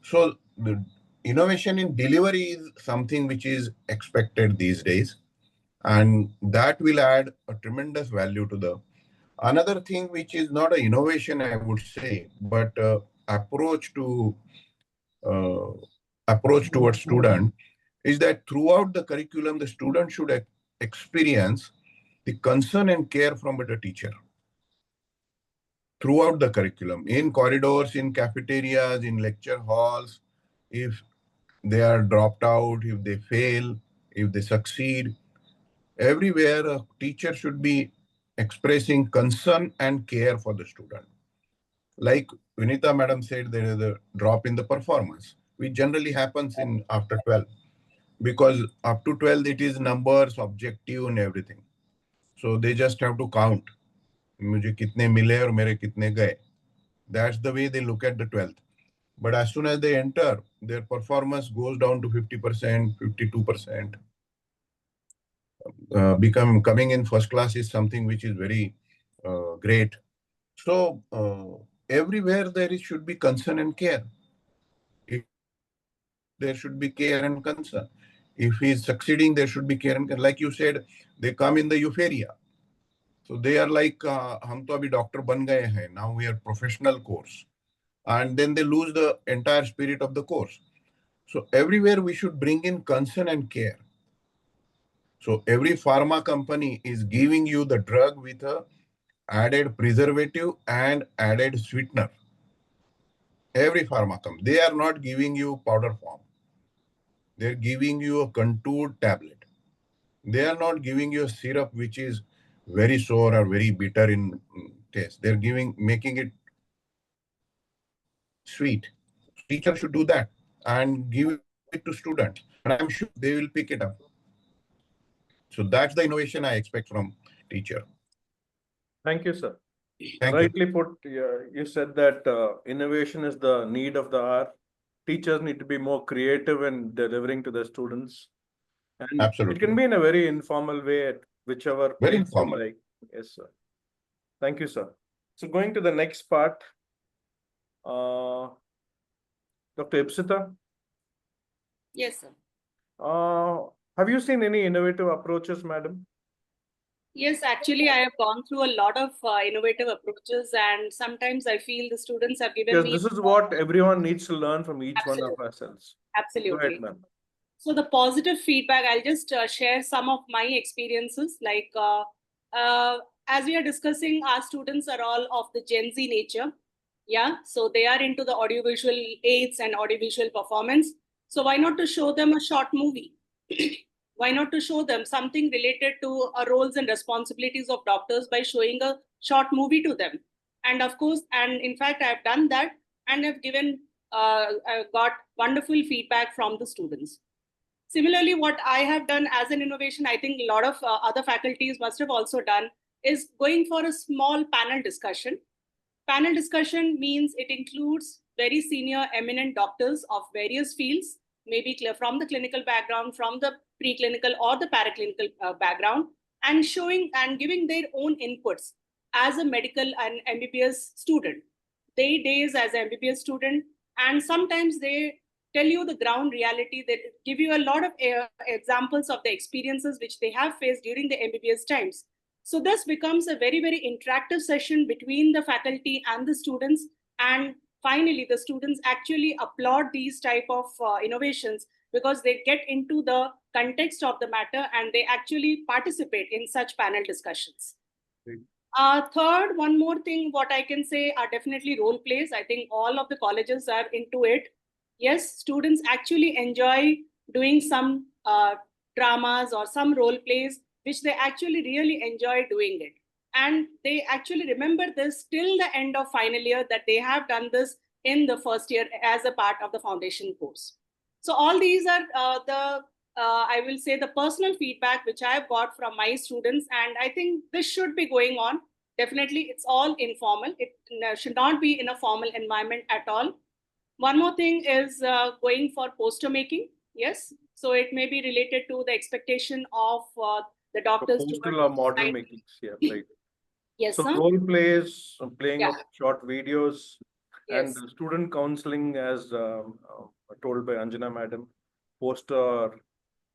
So the innovation in delivery is something which is expected these days, and that will add a tremendous value to the. Another thing which is not an innovation, I would say, but approach towards student is that throughout the curriculum, the student should experience the concern and care from the teacher throughout the curriculum, in corridors, in cafeterias, in lecture halls. If they are dropped out, if they fail, if they succeed, everywhere a teacher should be expressing concern and care for the student. Like Vinitha madam said, there is a drop in the performance, which generally happens in after 12, because up to 12 it is numbers, objective and everything. So they just have to count. मुझे कितने मिले और मेरे कितने गए. That's the way they look at the 12th. But as soon as they enter, their performance goes down to 50%, 52%. Coming in first class is something which is very great. So everywhere should be concern and care. If there should be care and concern. If he is succeeding, there should be care and concern. Like you said, they come in the euphoria. So they are like, हम तो अभी doctor बन गए हैं. Now we are professional course. And then they lose the entire spirit of the course. So everywhere we should bring in concern and care. So every pharma company is giving you the drug with a added preservative and added sweetener. Every pharma company, they are not giving you powder form. They're giving you a contoured tablet. They are not giving you a syrup which is very sour or very bitter in taste. They're making it sweet. Teacher should do that and give it to students. And I'm sure they will pick it up. So that's the innovation I expect from teacher. Thank you, sir. Thank Rightly put, you said that innovation is the need of the hour. Teachers need to be more creative in delivering to the students. And Absolutely. it can be in a very informal way at whichever Very place you informal. like. Yes, sir. Thank you, sir. So going to the next part, Dr. Ipsita. Yes, sir. Have you seen any innovative approaches, madam? Yes, actually, I have gone through a lot of innovative approaches, and sometimes I feel the students have given Because me. this is what everyone needs to learn from each one of Absolutely. ourselves. Absolutely. Go ahead, ma'am. So the positive feedback, I'll just share some of my experiences. Like as we are discussing, our students are all of the Gen Z nature. Yeah, so they are into the audiovisual aids and audiovisual performance. So why not to show them a short movie? Why not to show them something related to roles and responsibilities of doctors by showing a short movie to them? And of course, and in fact, I've done that and have given, I've got wonderful feedback from the students. Similarly, what I have done as an innovation, I think a lot of other faculties must have also done, is going for a small panel discussion. Panel discussion means it includes very senior eminent doctors of various fields, maybe from the clinical background, from the preclinical or the paraclinical background, and showing and giving their own inputs as a medical and MBBS student. Their days as an MBBS student, and sometimes they tell you the ground reality. They give you a lot of examples of the experiences which they have faced during the MBBS times. So this becomes a very, very interactive session between the faculty and the students. And finally, the students actually applaud these type of innovations because they get into the context of the matter and they actually participate in such panel discussions. Third, one more thing, what I can say are definitely role plays. I think all of the colleges are into it. Yes, students actually enjoy doing some dramas or some role plays, which they actually really enjoy doing it. And they actually remember this till the end of final year that they have done this in the first year as a part of the foundation course. So all these are I will say the personal feedback which I have got from my students, and I think this should be going on. Definitely, it's all informal. It should not be in a formal environment at all. One more thing is going for poster making. Yes, so it may be related to the expectation of the doctors. Postal or model making, yeah, right. Yes, so sir. role plays, playing Yeah. of short videos, Yes. and student counseling, as told by Anjana madam, poster,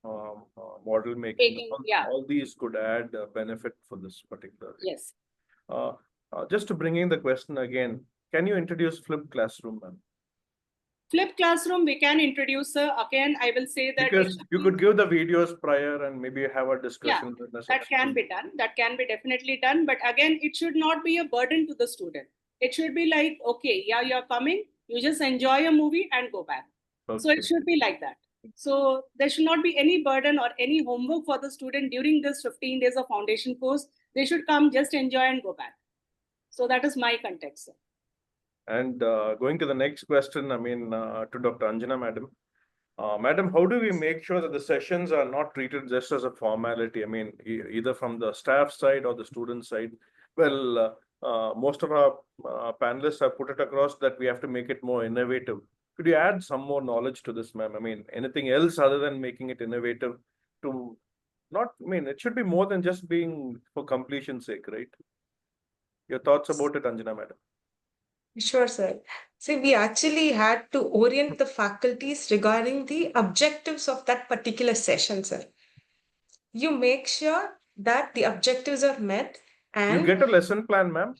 model making, Yeah. all these could add benefit for this particular. Yes. Just to bring in the question again, can you introduce flipped classroom, ma'am? Flipped classroom, we can introduce, again, I will say that. Because you could give the videos prior and maybe have a discussion. Yeah, that can be done. That can be definitely done. But again, it should not be a burden to the student. It should be like, okay, yeah, you're coming, you just enjoy a movie and go back. Okay. So it should be like that. So there should not be any burden or any homework for the student during this 15 days of foundation course. They should come, just enjoy and go back. So that is my context, sir. And going to the next question, I mean, to Dr. Anjana madam. Madam, how do we make sure that the sessions are not treated just as a formality? I mean, either from the staff side or the student side. Well, most of our panelists have put it across that we have to make it more innovative. Could you add some more knowledge to this, ma'am? I mean, anything else other than making it innovative to not, I mean, it should be more than just being for completion's sake, right? Your thoughts about it, Anjana madam? Sure, sir. See, we actually had to orient the faculties regarding the objectives of that particular session, sir. You make sure that the objectives are met, and you get a lesson plan, ma'am?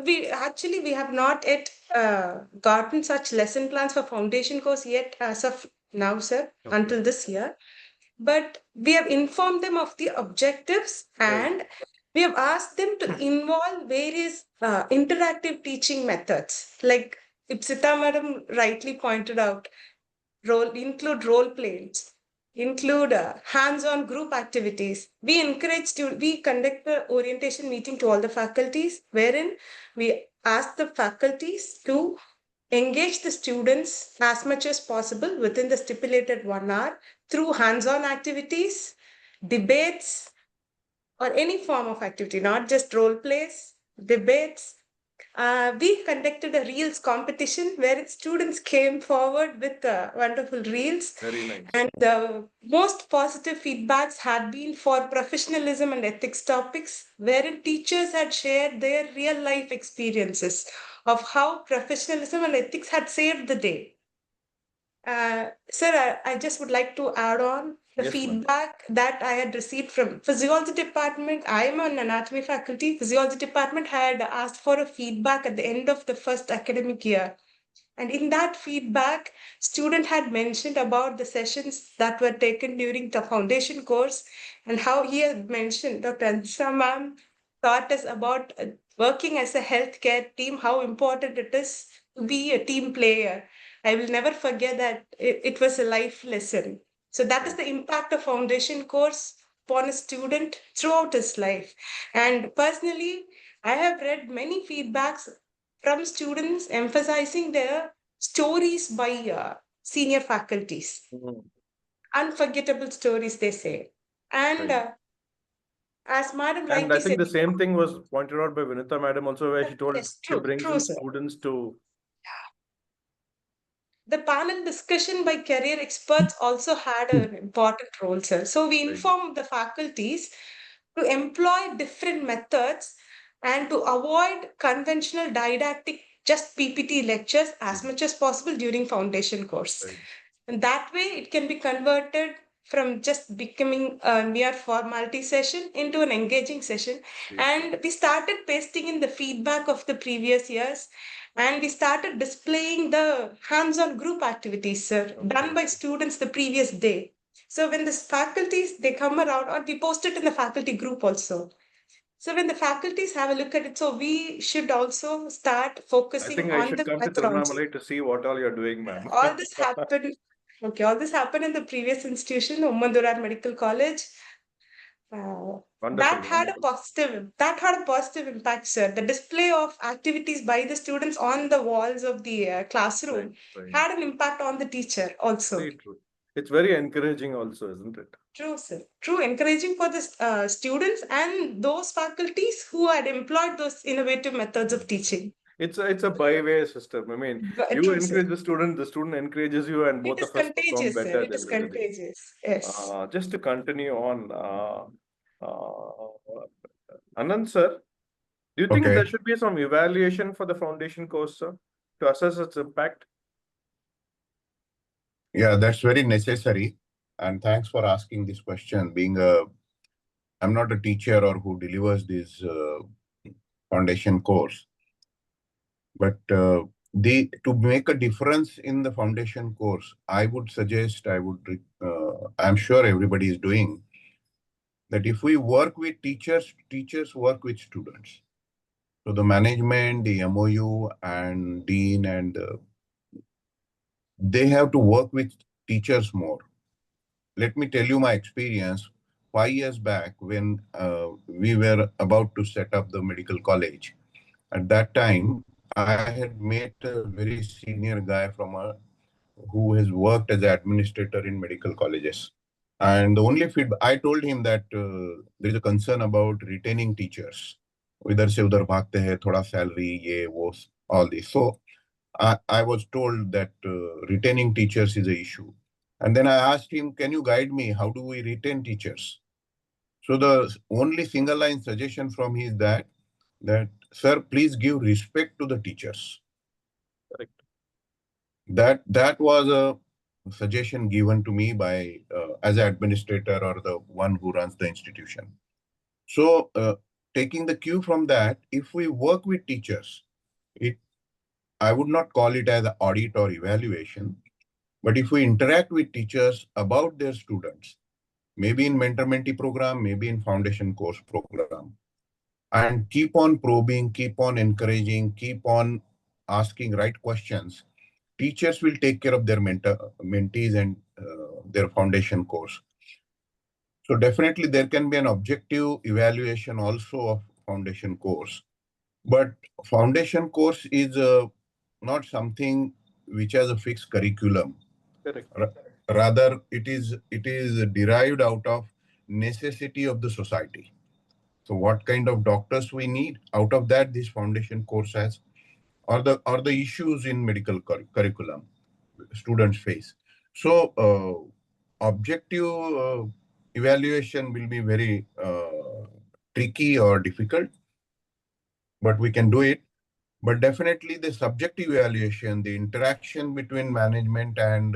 we have not yet gotten such lesson plans for foundation course yet as of now, sir, until this year. But we have informed them of the objectives, and we have asked them to involve various interactive teaching methods. Like Ipsita madam rightly pointed out, include role plays, include hands-on group activities. We conduct the orientation meeting to all the faculties, wherein we ask the faculties to engage the students as much as possible within the stipulated 1 hour through hands-on activities, debates, or any form of activity, not just role plays, debates. We conducted a reels competition where students came forward with wonderful reels. Very nice. And the most positive feedbacks had been for professionalism and ethics topics, wherein teachers had shared their real life experiences of how professionalism and ethics had saved the day. Sir, I just would like to add on The Yes, ma'am. feedback that I had received from physiology department, I am an anatomy faculty. Physiology department had asked for a feedback at the end of the first academic year. And in that feedback, student had mentioned about the sessions that were taken during the foundation course and how he had mentioned, Dr. Anjana ma'am taught us about working as a healthcare team, how important it is to be a team player. I will never forget that it was a life lesson. So that is the impact of foundation course upon a student throughout his life. And personally, I have read many feedbacks from students emphasizing their stories by senior faculties. Mhm. Unforgettable stories, they say. And Right. as Madam And I rightly think said, the same thing was pointed out by Vinutha madam also, where she told yes, she true, brings true, in sir. students to. The panel discussion by career experts also had an important role, sir. So we Right. informed the faculties to employ different methods and to avoid conventional didactic just PPT lectures as much as possible during foundation course. Right. And that way it can be converted from just becoming a mere formality session into an engaging session. And we started pasting in the feedback of the previous years, and we started displaying the hands-on group activities, sir, done by students the previous day. So when the faculties, they come around, or we post it in the faculty group also. So when the faculties have a look at it, so we should also start I focusing think I on should the come to methodology. Tiruvannamalai to see what all you're doing, ma'am. All this happened. Okay, all this happened in the previous institution, Ummandurar Medical College. Wonderful, That had a positive impact, sir. The display of activities by the students on the walls of the classroom Right. had an impact on the teacher also. Very true. It's very encouraging also, isn't it? True, sir. True, encouraging for the students and those faculties who had employed those innovative methods of teaching. It's a by-way system. I mean, you True, sir. encourage the student encourages you, and It both is of us perform contagious, sir. better It is than really. contagious. Yes. Just to continue on, Anand sir, do you think Okay. there should be some evaluation for the foundation course, sir, to assess its impact? Yeah, that's very necessary. And thanks for asking this question. I'm not a teacher or who delivers this foundation course, but to make a difference in the foundation course, I would suggest, I'm sure everybody is doing that. If we work with teachers, teachers work with students. So the management, the MOU and dean, and they have to work with teachers more. Let me tell you my experience. 5 years back, when we were about to set up the medical college, at that time, I had met a very senior guy who has worked as an administrator in medical colleges. And the only feedback, I told him that there is a concern about retaining teachers. इधर से उधर भागते हैं, थोड़ा salary, ये वो, all this. So I was told that retaining teachers is an issue. And then I asked him, can you guide me? How do we retain teachers? So the only single line suggestion from him is that, sir, please give respect to the teachers. Correct. That was a suggestion given to me by as an administrator or the one who runs the institution. So taking the cue from that, if we work with teachers, I would not call it as an audit or evaluation, but if we interact with teachers about their students, maybe in mentor-mentee program, maybe in foundation course program, and keep on probing, keep on encouraging, keep on asking right questions, teachers will take care of their mentees and their foundation course. So definitely there can be an objective evaluation also of foundation course. But foundation course is not something which has a fixed curriculum. Correct. Rather, it is derived out of necessity of the society. So what kind of doctors we need, out of that this foundation course has, or the issues in medical curriculum students face. So objective evaluation will be very tricky or difficult, but we can do it. But definitely the subjective evaluation, the interaction between management and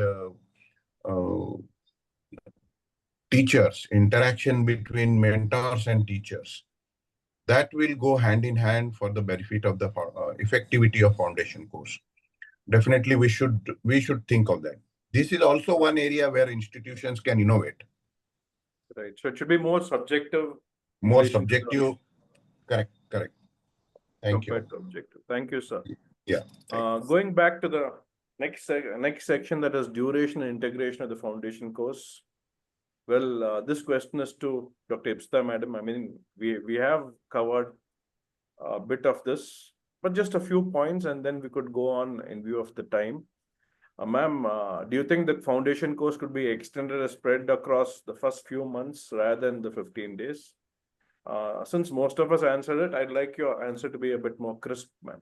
teachers, interaction between mentors and teachers, that will go hand in hand for the benefit of the effectivity of foundation course. Definitely, we should think of that. This is also one area where institutions can innovate. Right. So it should be more subjective. More subjective. Correct. Thank you. Objective. Thank you, sir. Yeah. Going back to the next section, that is duration and integration of the foundation course. Well, this question is to Dr. Ipsita, madam. I mean, we have covered a bit of this, but just a few points, and then we could go on in view of the time. Ma'am, do you think that foundation course could be extended or spread across the first few months rather than the 15 days? Since most of us answered it, I'd like your answer to be a bit more crisp, ma'am.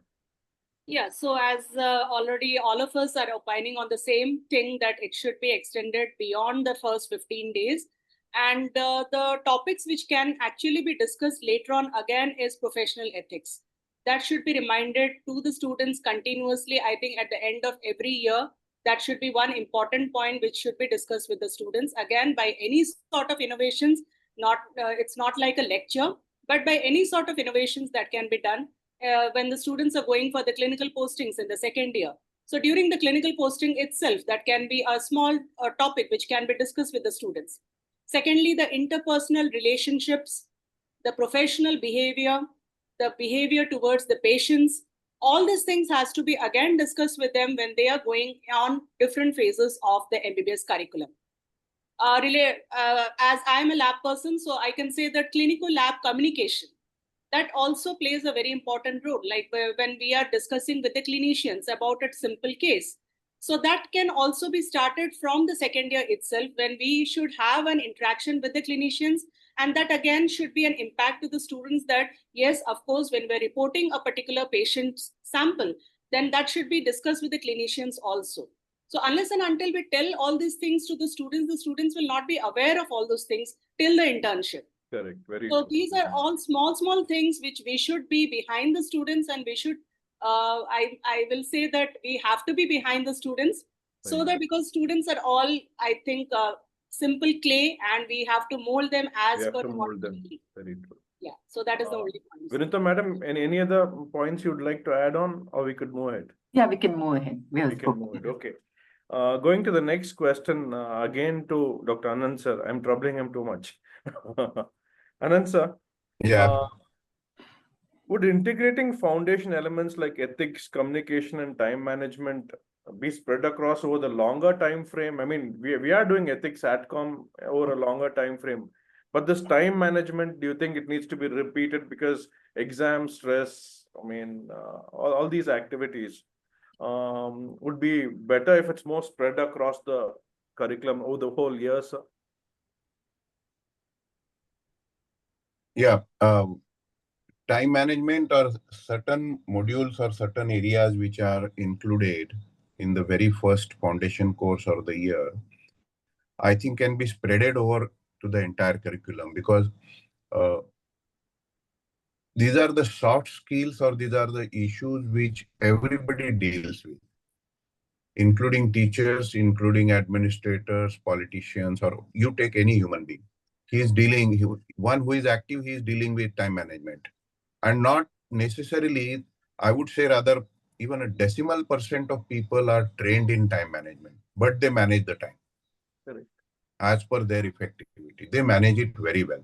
Yeah, so as already all of us are opining on the same thing, that it should be extended beyond the first 15 days. And the topics which can actually be discussed later on again is professional ethics. That should be reminded to the students continuously. I think at the end of every year, that should be one important point which should be discussed with the students. Again, by any sort of innovations, it's not like a lecture, but by any sort of innovations that can be done when the students are going for the clinical postings in the second year. So during the clinical posting itself, that can be a small topic which can be discussed with the students. Secondly, the interpersonal relationships, the professional behavior, the behavior towards the patients, all these things has to be again discussed with them when they are going on different phases of the MBBS curriculum. As I'm a lab person, so I can say that clinical lab communication, that also plays a very important role, like when we are discussing with the clinicians about a simple case. So that can also be started from the second year itself, when we should have an interaction with the clinicians. And that again should be an impact to the students that, yes, of course, when we're reporting a particular patient's sample, then that should be discussed with the clinicians also. So unless and until we tell all these things to the students will not be aware of all those things till the internship. Correct. Very So true. these are all small things which we should be behind the students, and we should, I will say that we have to be behind the students, so that because students are all, I think, simple clay, and we have to mold them as per what we need. Very true. Yeah, so that is the only point. Vinutha, madam, any other points you'd like to add on, or we could move ahead? Yeah, we can move ahead. We can move ahead. Okay. Going to the next question, again to Dr. Anant sir. I'm troubling him too much. Anant sir. Yeah. Would integrating foundation elements like ethics, communication, and time management be spread across over the longer time frame? I mean, we are doing ethics ATCOM over a longer time frame, but this time management, do you think it needs to be repeated because exam stress? I mean, all these activities would be better if it's more spread across the curriculum over the whole year, sir? Yeah. Time management or certain modules or certain areas which are included in the very first foundation course or the year, I think can be spreaded over to the entire curriculum, because these are the soft skills, or these are the issues which everybody deals with, including teachers, including administrators, politicians, or you take any human being. One who is active, he is dealing with time management. And not necessarily, I would say rather, even a decimal % of people are trained in time management, but they manage the time. Correct. As per their effectivity. They manage it very well.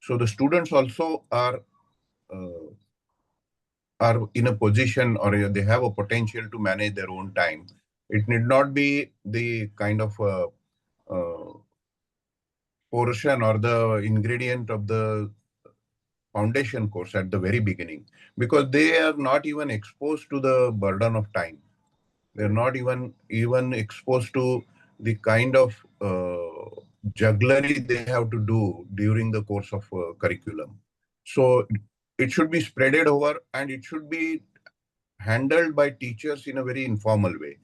So the students also are in a position, or they have a potential to manage their own time. It need not be the kind of portion or the ingredient of the foundation course at the very beginning, because they are not even exposed to the burden of time. They're not even exposed to the kind of jugglery they have to do during the course of curriculum. So it should be spreaded over, and it should be handled by teachers in a very informal way.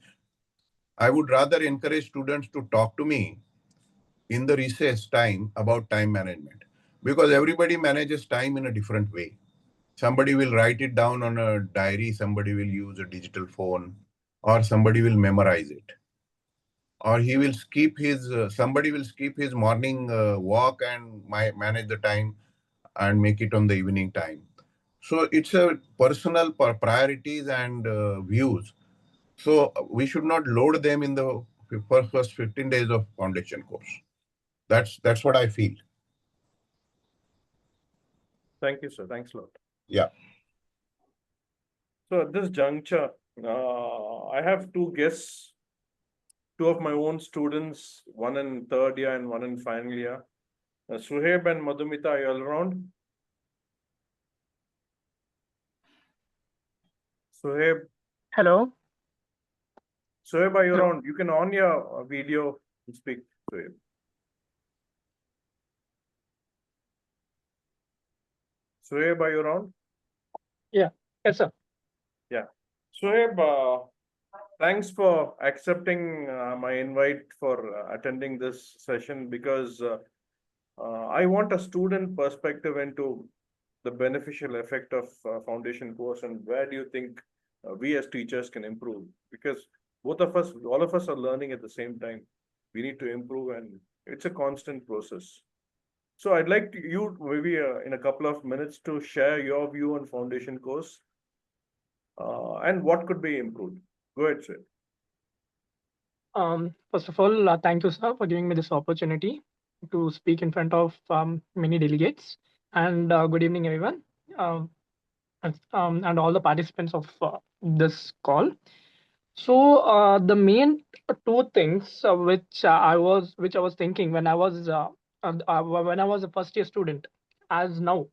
I would rather encourage students to talk to me in the recess time about time management, because everybody manages time in a different way. Somebody will write it down on a diary, somebody will use a digital phone, or somebody will memorize it. or he will skip his, somebody will skip his morning walk and manage the time and make it on the evening time. So it's a personal priorities and views. So we should not load them in the first 15 days of foundation course. That's what I feel. Thank you, sir. Thanks a lot. Yeah. So at this juncture, I have two guests, two of my own students, one in third year and one in final year. Suhaib and Madhumita, are you all around? Suhaib. Hello. Suhaib, are you Hello. around? You can on your video and speak, Suhaib. Suhaib, are you around? Yeah. Yes, sir. Yeah. Suhaib, thanks for accepting my invite for attending this session, because I want a student perspective into the beneficial effect of foundation course, and where do you think we as teachers can improve? Because both of us, all of us are learning at the same time. We need to improve, and it's a constant process. So I'd like you maybe in a couple of minutes to share your view on foundation course and what could be improved. Go ahead, sir. First of all, thank you, sir, for giving me this opportunity to speak in front of many delegates. And good evening, everyone, and all the participants of this call. So the main two things which I was thinking when I was a first year student, as now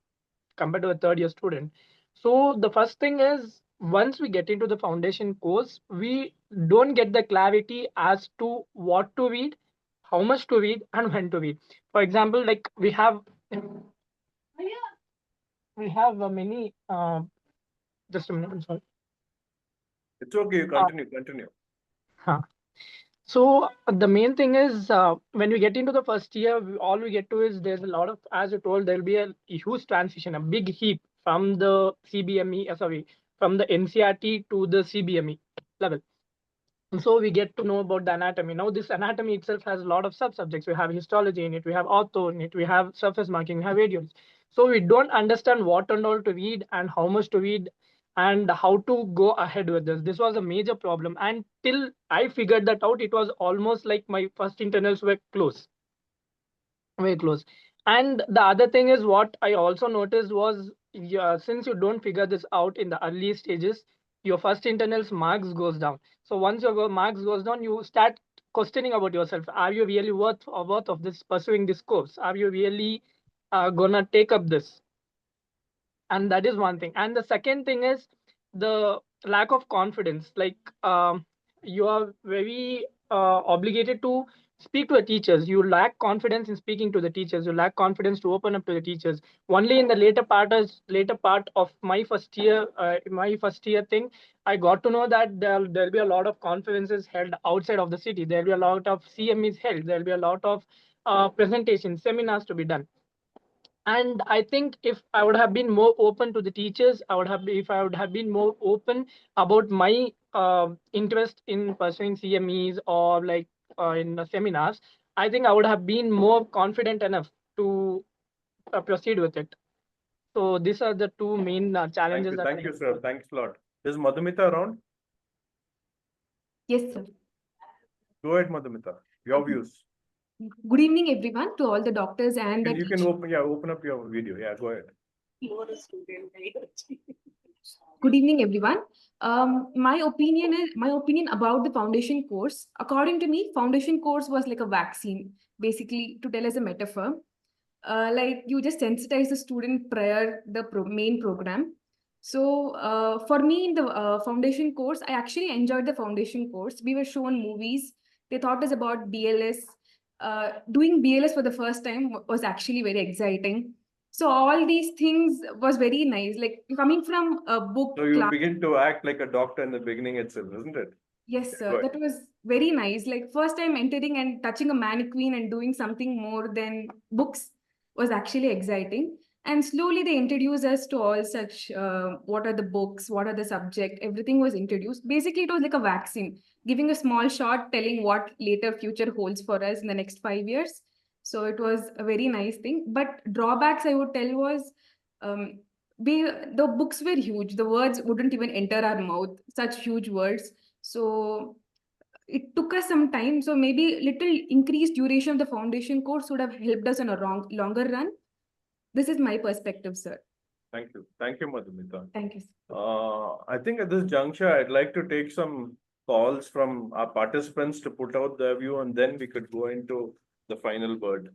compared to a third year student. So the first thing is, once we get into the foundation course, we don't get the clarity as to what to read, how much to read, and when to read. For example, like we have many. Just a minute, I'm sorry. It's okay. You continue. Huh. So the main thing is when we get into the first year, all we get to is there's a lot of, as you told, there'll be a huge transition, a big heap from the from the NCRT to the CBME level. And so we get to know about the anatomy. Now this anatomy itself has a lot of sub-subjects. We have histology in it, we have ortho in it, we have surface marking, we have radiology. So we don't understand what and all to read and how much to read and how to go ahead with this. This was a major problem. And till I figured that out, it was almost like my first internals were close, very close. And the other thing is, what I also noticed was, since you don't figure this out in the early stages, your first internals marks goes down. So once your marks goes down, you start questioning about yourself. Are you really worth of this, pursuing this course? Are you really gonna take up this? And that is one thing. And the second thing is the lack of confidence. Like you are very obligated to speak to the teachers. You lack confidence in speaking to the teachers. You lack confidence to open up to the teachers. Only in the later part of my first year thing, I got to know that there'll be a lot of conferences held outside of the city. There'll be a lot of CMEs held. There'll be a lot of presentations, seminars to be done. And I think if I would have been more open to the teachers, if I would have been more open about my interest in pursuing CMEs or like in the seminars, I think I would have been more confident enough to proceed with it. So these are the two main challenges. Thank you, sir. Thanks a lot. Is Madhumita around? Yes, sir. Go ahead, Madhumita. Your views. Good evening, everyone, to all the doctors and You can open up your video. Yeah, go ahead. Good evening, everyone. My opinion about the foundation course. According to me, foundation course was like a vaccine, basically, to tell as a metaphor. Like you just sensitize the student prior the main program. So for me, in the foundation course, I actually enjoyed the foundation course. We were shown movies. They taught us about BLS. Doing BLS for the first time was actually very exciting. So all these things was very nice. Like coming from a book. So you begin to act like a doctor in the beginning itself, isn't it? Yes, sir. That was very nice. Like first time entering and touching a mannequin and doing something more than books was actually exciting. And slowly they introduced us to all such, what are the books, what are the subject, everything was introduced. Basically, it was like a vaccine, giving a small shot, telling what later future holds for us in the next 5 years. So it was a very nice thing. But drawbacks I would tell was, the books were huge. The words wouldn't even enter our mouth, such huge words. So it took us some time. So maybe little increased duration of the foundation course would have helped us in a longer run. This is my perspective, sir. Thank you. Thank you, Madhumita. Thank you. I think at this juncture, I'd like to take some calls from our participants to put out their view, and then we could go into the final word.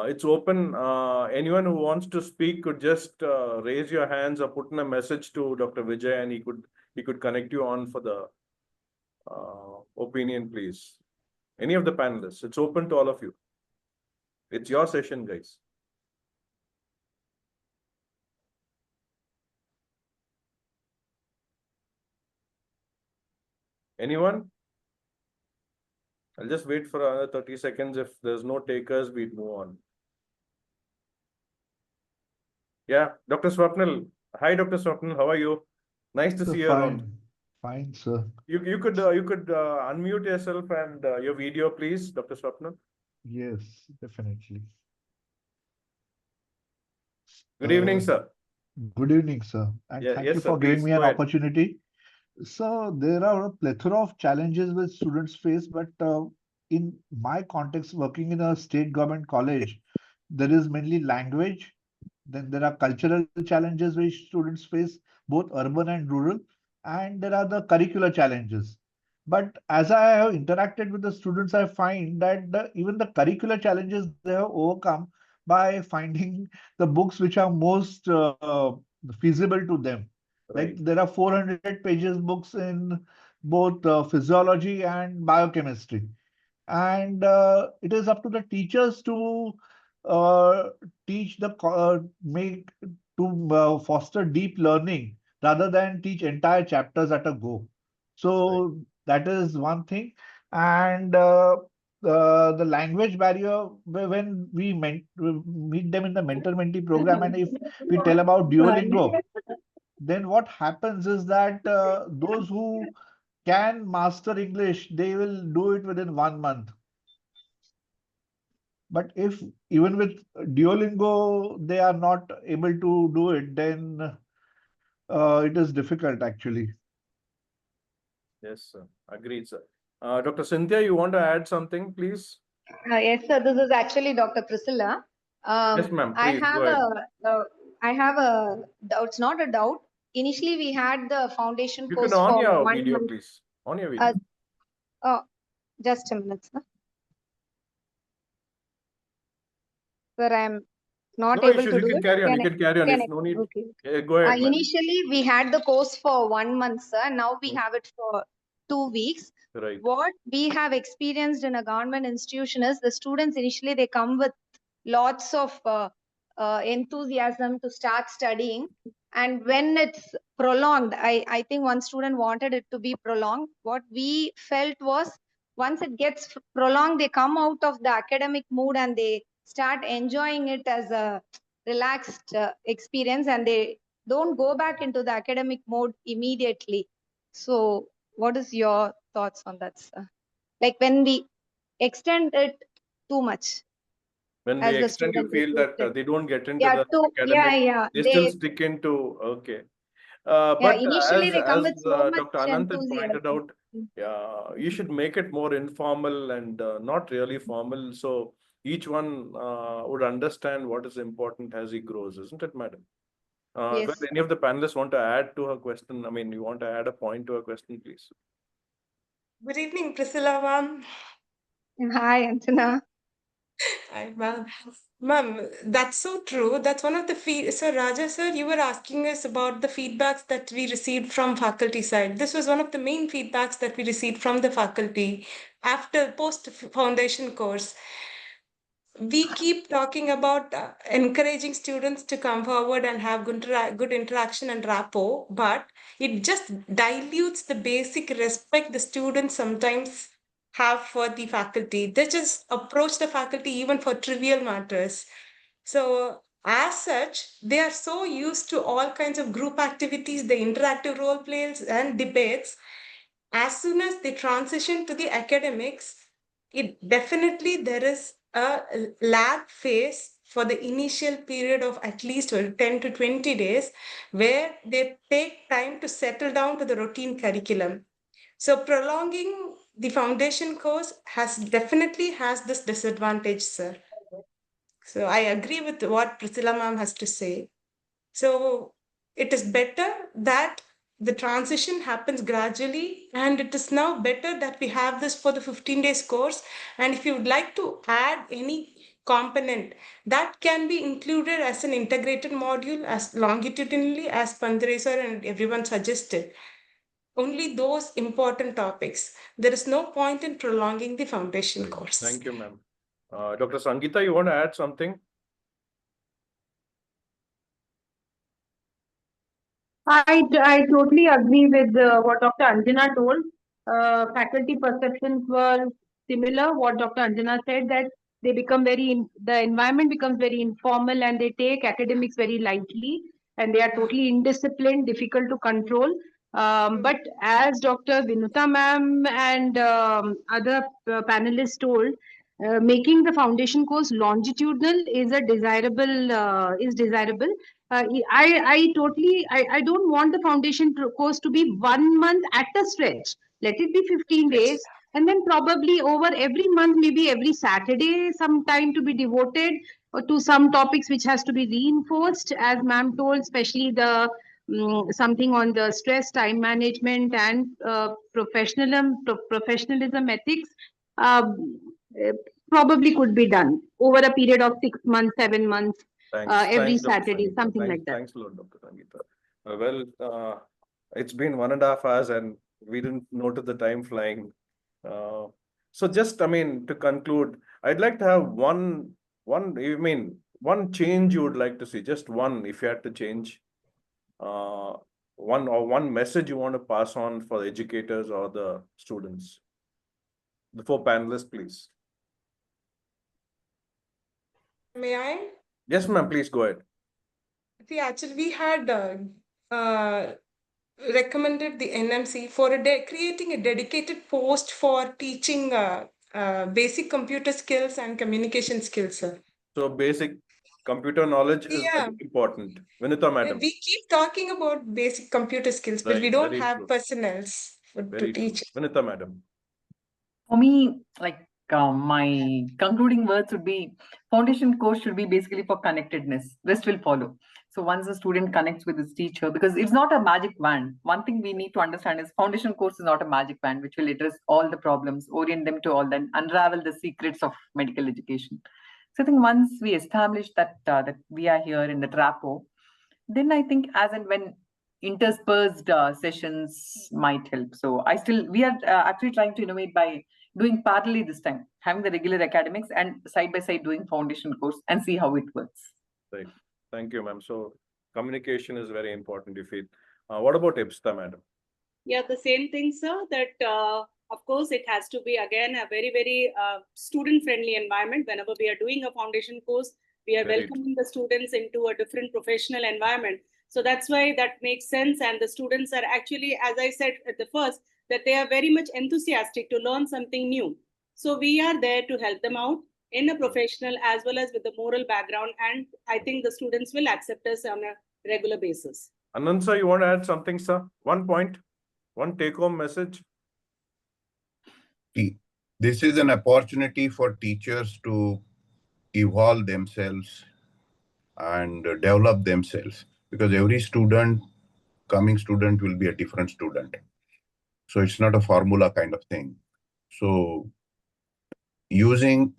It's open. Anyone who wants to speak could just raise your hands or put in a message to Dr. Vijay, and he could connect you on for the opinion, please. Any of the panelists. It's open to all of you. It's your session, guys. Anyone? I'll just wait for another 30 seconds. If there's no takers, we move on. Yeah, Dr. Swapnil. Hi, Dr. Swapnil. How are you? Nice to see you around. Fine, sir. You could unmute yourself and your video, please, Dr. Swapnil. Yes, definitely. Good evening, sir. Good evening, sir. And Yeah, thank yes, you sir. for giving Please me go an ahead. opportunity. So there are a plethora of challenges which students face, but in my context, working in a state government college, there is mainly language. Then there are cultural challenges which students face, both urban and rural, and there are the curricular challenges. But as I have interacted with the students, I find that even the curricular challenges they have overcome by finding the books which are most feasible to them. Right. Like there are 400 pages books in both physiology and biochemistry. And it is up to the teachers to teach make to foster deep learning rather than teach entire chapters at a go. So that is one thing. And the language barrier, when we meet them in the mentor-mentee program, and if we tell about Duolingo, then what happens is that those who can master English, they will do it within 1 month. But if even with Duolingo, they are not able to do it, then it is difficult actually. Yes, sir. Agreed, sir. Dr. Cynthia, you want to add something, please? Yes, sir. This is actually Dr. Priscilla. Yes, ma'am. Please go ahead. I have a doubt. It's not a doubt. Initially, we had the foundation You course can on for your 1 video, month. please. On your video. Just a minute, sir. Sir, I'm not No able issues. to You do can it. carry on. You can carry on. If I- no need, okay. go ahead, ma'am. Initially, we had the course for 1 month, sir. Now we have it for 2 weeks. Right. What we have experienced in a government institution is the students initially they come with lots of enthusiasm to start studying. And when it's prolonged, I think one student wanted it to be prolonged. What we felt was once it gets prolonged, they come out of the academic mood and they start enjoying it as a relaxed experience and they don't go back into the academic mode immediately. So what is your thoughts on that, sir? Like when we extend it too much. When As we the extend, you student feel that requested. they don't get into Yeah, the academic. They still They stick into, okay. yeah, But initially they come as with so much Dr. Anant had pointed enthusiasm. out, you should make it more informal and not really formal. So each one would understand what is important as he grows, isn't it, madam? Yes. If any of the panelists want to add to her question, I mean, you want to add a point to her question, please. Good evening, Priscilla, ma'am. Hi, Anjana. Hi, ma'am. Ma'am, that's so true. That's one of the So, Raja, sir, you were asking us about the feedbacks that we received from faculty side. This was one of the main feedbacks that we received from the faculty after post-foundation course. We keep talking about encouraging students to come forward and have good interaction and rapport, but it just dilutes the basic respect the students sometimes have for the faculty. They just approach the faculty even for trivial matters. So As such, they are so used to all kinds of group activities, the interactive role plays and debates. As soon as they transition to the academics, it definitely there is a lag phase for the initial period of at least 10 to 20 days, where they take time to settle down to the routine curriculum. So prolonging the foundation course definitely has this disadvantage, sir. So I agree with what Priscilla ma'am has to say. So it is better that the transition happens gradually, and it is now better that we have this for the 15 days course. And if you would like to add any component, that can be included as an integrated module as longitudinally as Pandhare sir and everyone suggested. Only those important topics. There is no point in prolonging the foundation course. Thank you, ma'am. Dr. Sangeeta, you want to add something? I totally agree with what Dr. Anjana told. Faculty perceptions were similar. What Dr. Anjana said, that they become the environment becomes very informal, and they take academics very lightly, and they are totally indisciplined, difficult to control. But as Dr. Vinutha ma'am and other panelists told, making the foundation course longitudinal is desirable. I don't want the foundation course to be 1 month at a stretch. Let it be 15 days, and then probably over every month, maybe every Saturday, some time to be devoted to some topics which has to be reinforced, as ma'am told, especially the something on the stress, time management, and professionalism ethics. Uh, Probably could be done over a period of 6 months, 7 months. Every Thanks, Dr. Saturday, Sangeeta. something like that. Thanks a lot, Dr. Sangeeta. It's been 1.5 hours and we didn't notice the time flying. So just, I mean, to conclude, I'd like to have one change you would like to see, just one, if you had to change, one message you want to pass on for the educators or the students. The 4 panelists, please. May I? Yes, ma'am, please go ahead. See, actually, we had recommended the NMC for creating a dedicated post for teaching basic computer skills and communication skills, sir. So basic computer knowledge is very important. Vinutha madam. We keep talking about basic computer skills, but we don't have personnel to teach. Vinutha madam. For me, like my concluding words would be, foundation course should be basically for connectedness. Rest will follow. So once a student connects with his teacher, because it's not a magic wand. One thing we need to understand is foundation course is not a magic wand which will address all the problems, orient them to all, then unravel the secrets of medical education. So I think once we establish that that we are here in the rapport, then I think as and when interspersed sessions might help. So we are actually trying to innovate by doing parallelly this time, having the regular academics and side by side doing foundation course and see how it works. Right. Thank you, ma'am. So communication is very important, you feel. What about Ipsita, madam? Yeah, the same thing, sir, that of course it has to be again a very, very student-friendly environment. Whenever we are doing a foundation course, we are welcoming the students into a different professional environment. So that's why that makes sense. And the students are actually, as I said at the first, that they are very much enthusiastic to learn something new. So we are there to help them out in a professional as well as with the moral background. And I think the students will accept us on a regular basis. Anant sir, you want to add something, sir? One point, one take-home message. This is an opportunity for teachers to evolve themselves and develop themselves, because every coming student will be a different student. So it's not a formula kind of thing. So using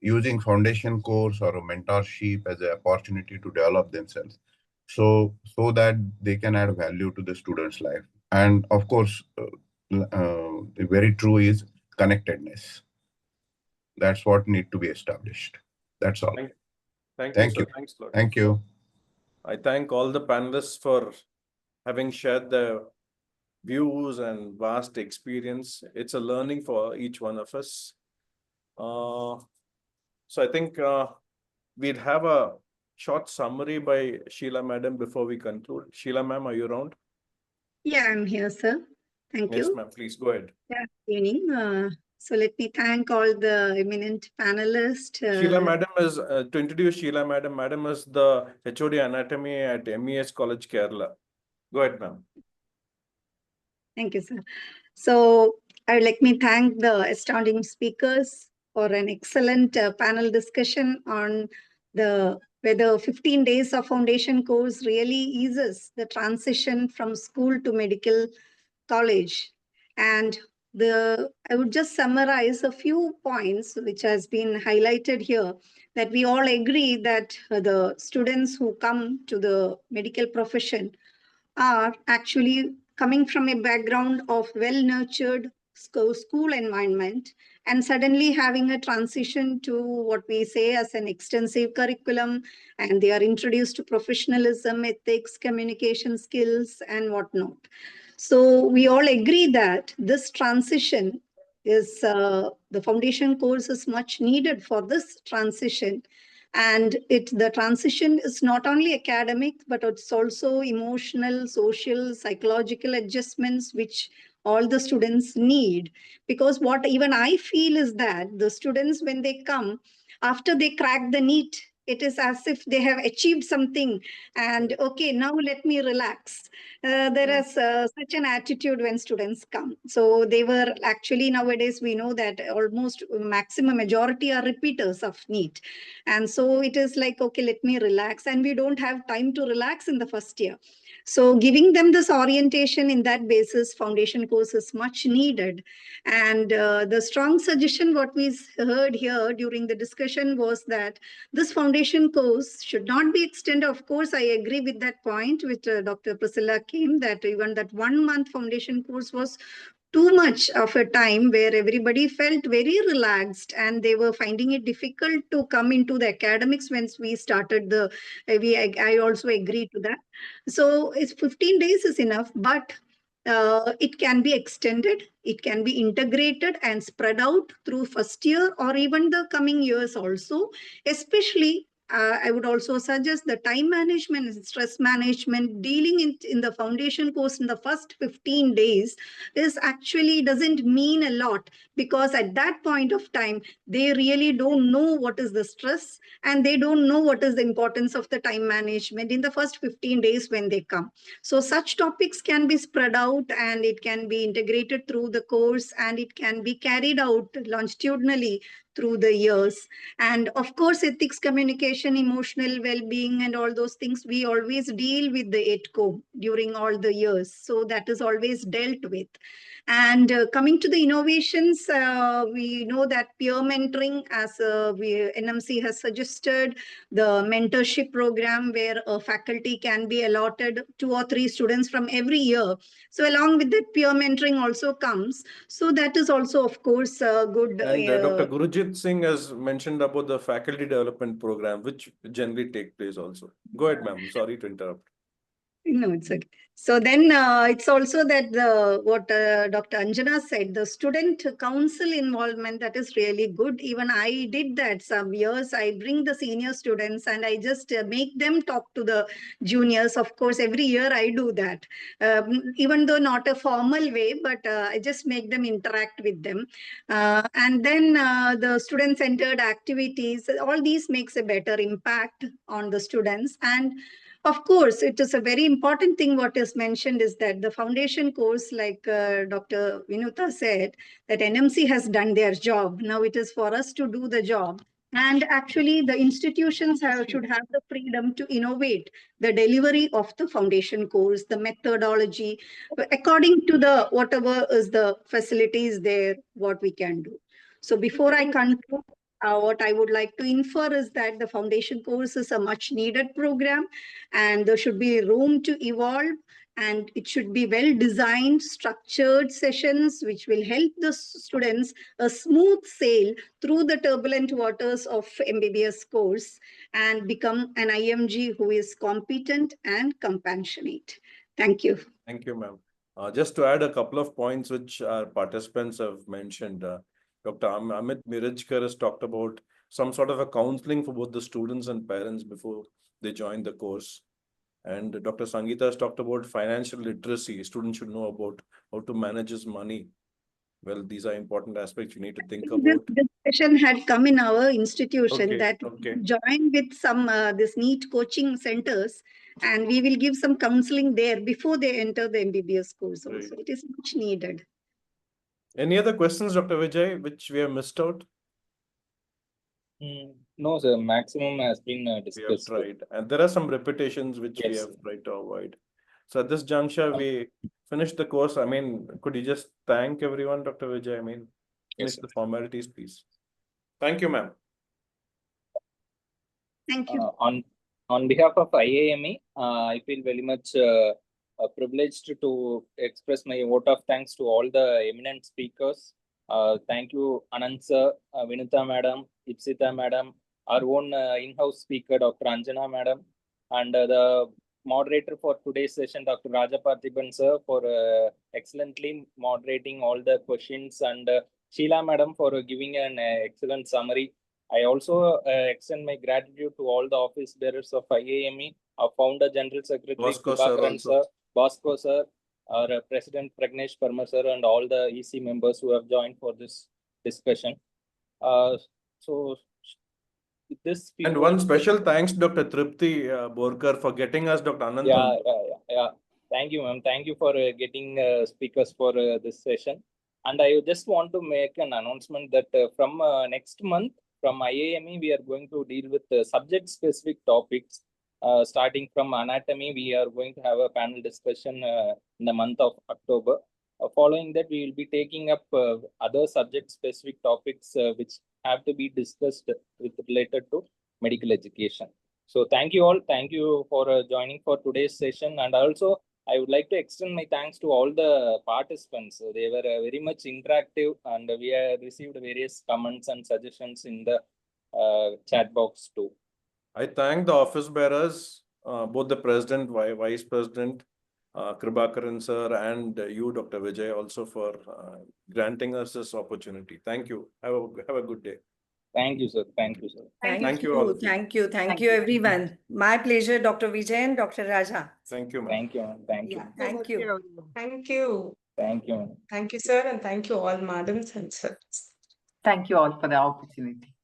using foundation course or a mentorship as an opportunity to develop themselves, so that they can add value to the student's life. And of course, very true is connectedness. That's what need to be established. That's all. Thank you. Thanks a lot. Thank you. I thank all the panelists for having shared their views and vast experience. It's a learning for each one of us. So I think we'd have a short summary by Sheila Madam before we conclude. Sheila Ma'am, are you around? Yeah, I'm here, sir. Thank Yes, you. ma'am. Please go ahead. Yeah, good evening. So let me thank all the eminent panelists. Sheila Madam is, to introduce Sheila Madam, Madam is the HOD Anatomy at MES College, Kerala. Go ahead, ma'am. Thank you, sir. So I would like me thank the astounding speakers for an excellent panel discussion on whether 15 days of foundation course really eases the transition from school to medical college. And I would just summarize a few points which has been highlighted here, that we all agree that the students who come to the medical profession are actually coming from a background of well-nurtured school environment, and suddenly having a transition to what we say as an extensive curriculum, and they are introduced to professionalism, ethics, communication skills, and whatnot. So we all agree that this transition is, the foundation course is much needed for this transition. And the transition is not only academic, but it's also emotional, social, psychological adjustments, which all the students need. Because what even I feel is that the students, when they come, after they crack the NEET, it is as if they have achieved something and okay, now let me relax. There is such an attitude when students come. So they were actually, nowadays we know that almost maximum majority are repeaters of NEET. And so it is like, okay, let me relax. And we don't have time to relax in the first year. So giving them this orientation in that basis, foundation course is much needed. And the strong suggestion what we heard here during the discussion was that this foundation course should not be extended. Of course, I agree with that point which Dr. Priscilla came, that even that 1 month foundation course was too much of a time where everybody felt very relaxed and they were finding it difficult to come into the academics when we started I also agree to that. So it's 15 days is enough, but it can be extended, it can be integrated and spread out through first year or even the coming years also, especially I would also suggest the time management and stress management, dealing in the foundation course in the first 15 days is actually doesn't mean a lot, because at that point of time, they really don't know what is the stress and they don't know what is the importance of the time management in the first 15 days when they come. So such topics can be spread out and it can be integrated through the course and it can be carried out longitudinally through the years. And of course, ethics, communication, emotional well-being, and all those things, we always deal with the ETCO during all the years. So that is always dealt with. And coming to the innovations, we know that peer mentoring, as NMC has suggested, the mentorship program where a faculty can be allotted 2 or 3 students from every year. So along with that, peer mentoring also comes. So that is also, of course, good. And Dr. Gurujit Singh has mentioned about the faculty development program, which generally take place also. Go ahead, ma'am. Sorry to interrupt. No, it's okay. So then it's also that what Dr. Anjana said, the student council involvement, that is really good. Even I did that some years. I bring the senior students and I just make them talk to the juniors. Of course, every year I do that, even though not a formal way, but I just make them interact with them. And then the student-centered activities, all these makes a better impact on the students. And of course, it is a very important thing what is mentioned is that the foundation course, like Dr. Vinutha said, that NMC has done their job. Now it is for us to do the job. And actually, the institutions should have the freedom to innovate the delivery of the foundation course, the methodology, according to the whatever is the facilities there, what we can do. So before I conclude, what I would like to infer is that the foundation course is a much needed program and there should be room to evolve, and it should be well designed, structured sessions which will help the students a smooth sail through the turbulent waters of MBBS course and become an IMG who is competent and compassionate. Thank you. Thank you, ma'am. Just to add a couple of points which our participants have mentioned, Dr. Amit Mirajkar has talked about some sort of a counseling for both the students and parents before they join the course. And Dr. Sangeeta has talked about financial literacy. Students should know about how to manage his money. Well, these are important aspects you need to think about. This discussion had come in our institution Okay, that okay. join with some this NEET coaching centers, and we will give some counseling there before they enter the MBBS course also. Right. It is much needed. Any other questions, Dr. Vijay, which we have missed out? No, sir. Maximum has been We have discussed. tried. And there are some repetitions which we Yes. have tried to avoid. So at this juncture, we finished the course. I mean, could you just thank everyone, Dr. Vijay? I mean, finish the formalities, please. Thank you, ma'am. Thank you. On behalf of IAME, I feel very much privileged to express my vote of thanks to all the eminent speakers. Thank you, Anant sir, Vinutha madam, Ipsita madam, our own in-house speaker, Dr. Anjana madam, and the moderator for today's session, Dr. Raja Parthiban sir, for excellently moderating all the questions, and Sheila madam for giving an excellent summary. I also extend my gratitude to all the office bearers of IAME, our founder, General Secretary Bosco sir Prabhakaran also. sir, Bosco sir, our President Pragnesh Parma sir, and all the EC members who have joined for this discussion. So, with this And one special thanks to Dr. Tripti Borkar for getting us Dr. Anant. Yeah. Thank you, ma'am. Thank you for getting speakers for this session. And I just want to make an announcement that from next month, from IAME, we are going to deal with subject-specific topics. Starting from anatomy, we are going to have a panel discussion in the month of October. Following that, we will be taking up other subject-specific topics which have to be discussed with related to medical education. So thank you all. Thank you for joining for today's session. And also, I would like to extend my thanks to all the participants. They were very much interactive, and we have received various comments and suggestions in the chat box too. I thank the office bearers, both the president, vice president, Kribakaran sir, and you, Dr. Vijay, also for granting us this opportunity. Thank you. Have a good day. Thank you, sir. Thank you, sir. Thank you all of you. Thank you, everyone. My pleasure, Dr. Vijay and Dr. Raja. Thank you, ma'am. Thank you, ma'am. Thank you. Yeah, thank you. Thank you. Thank you, ma'am. Thank you, sir, and thank you all, madams and sirs. Thank you all for the opportunity.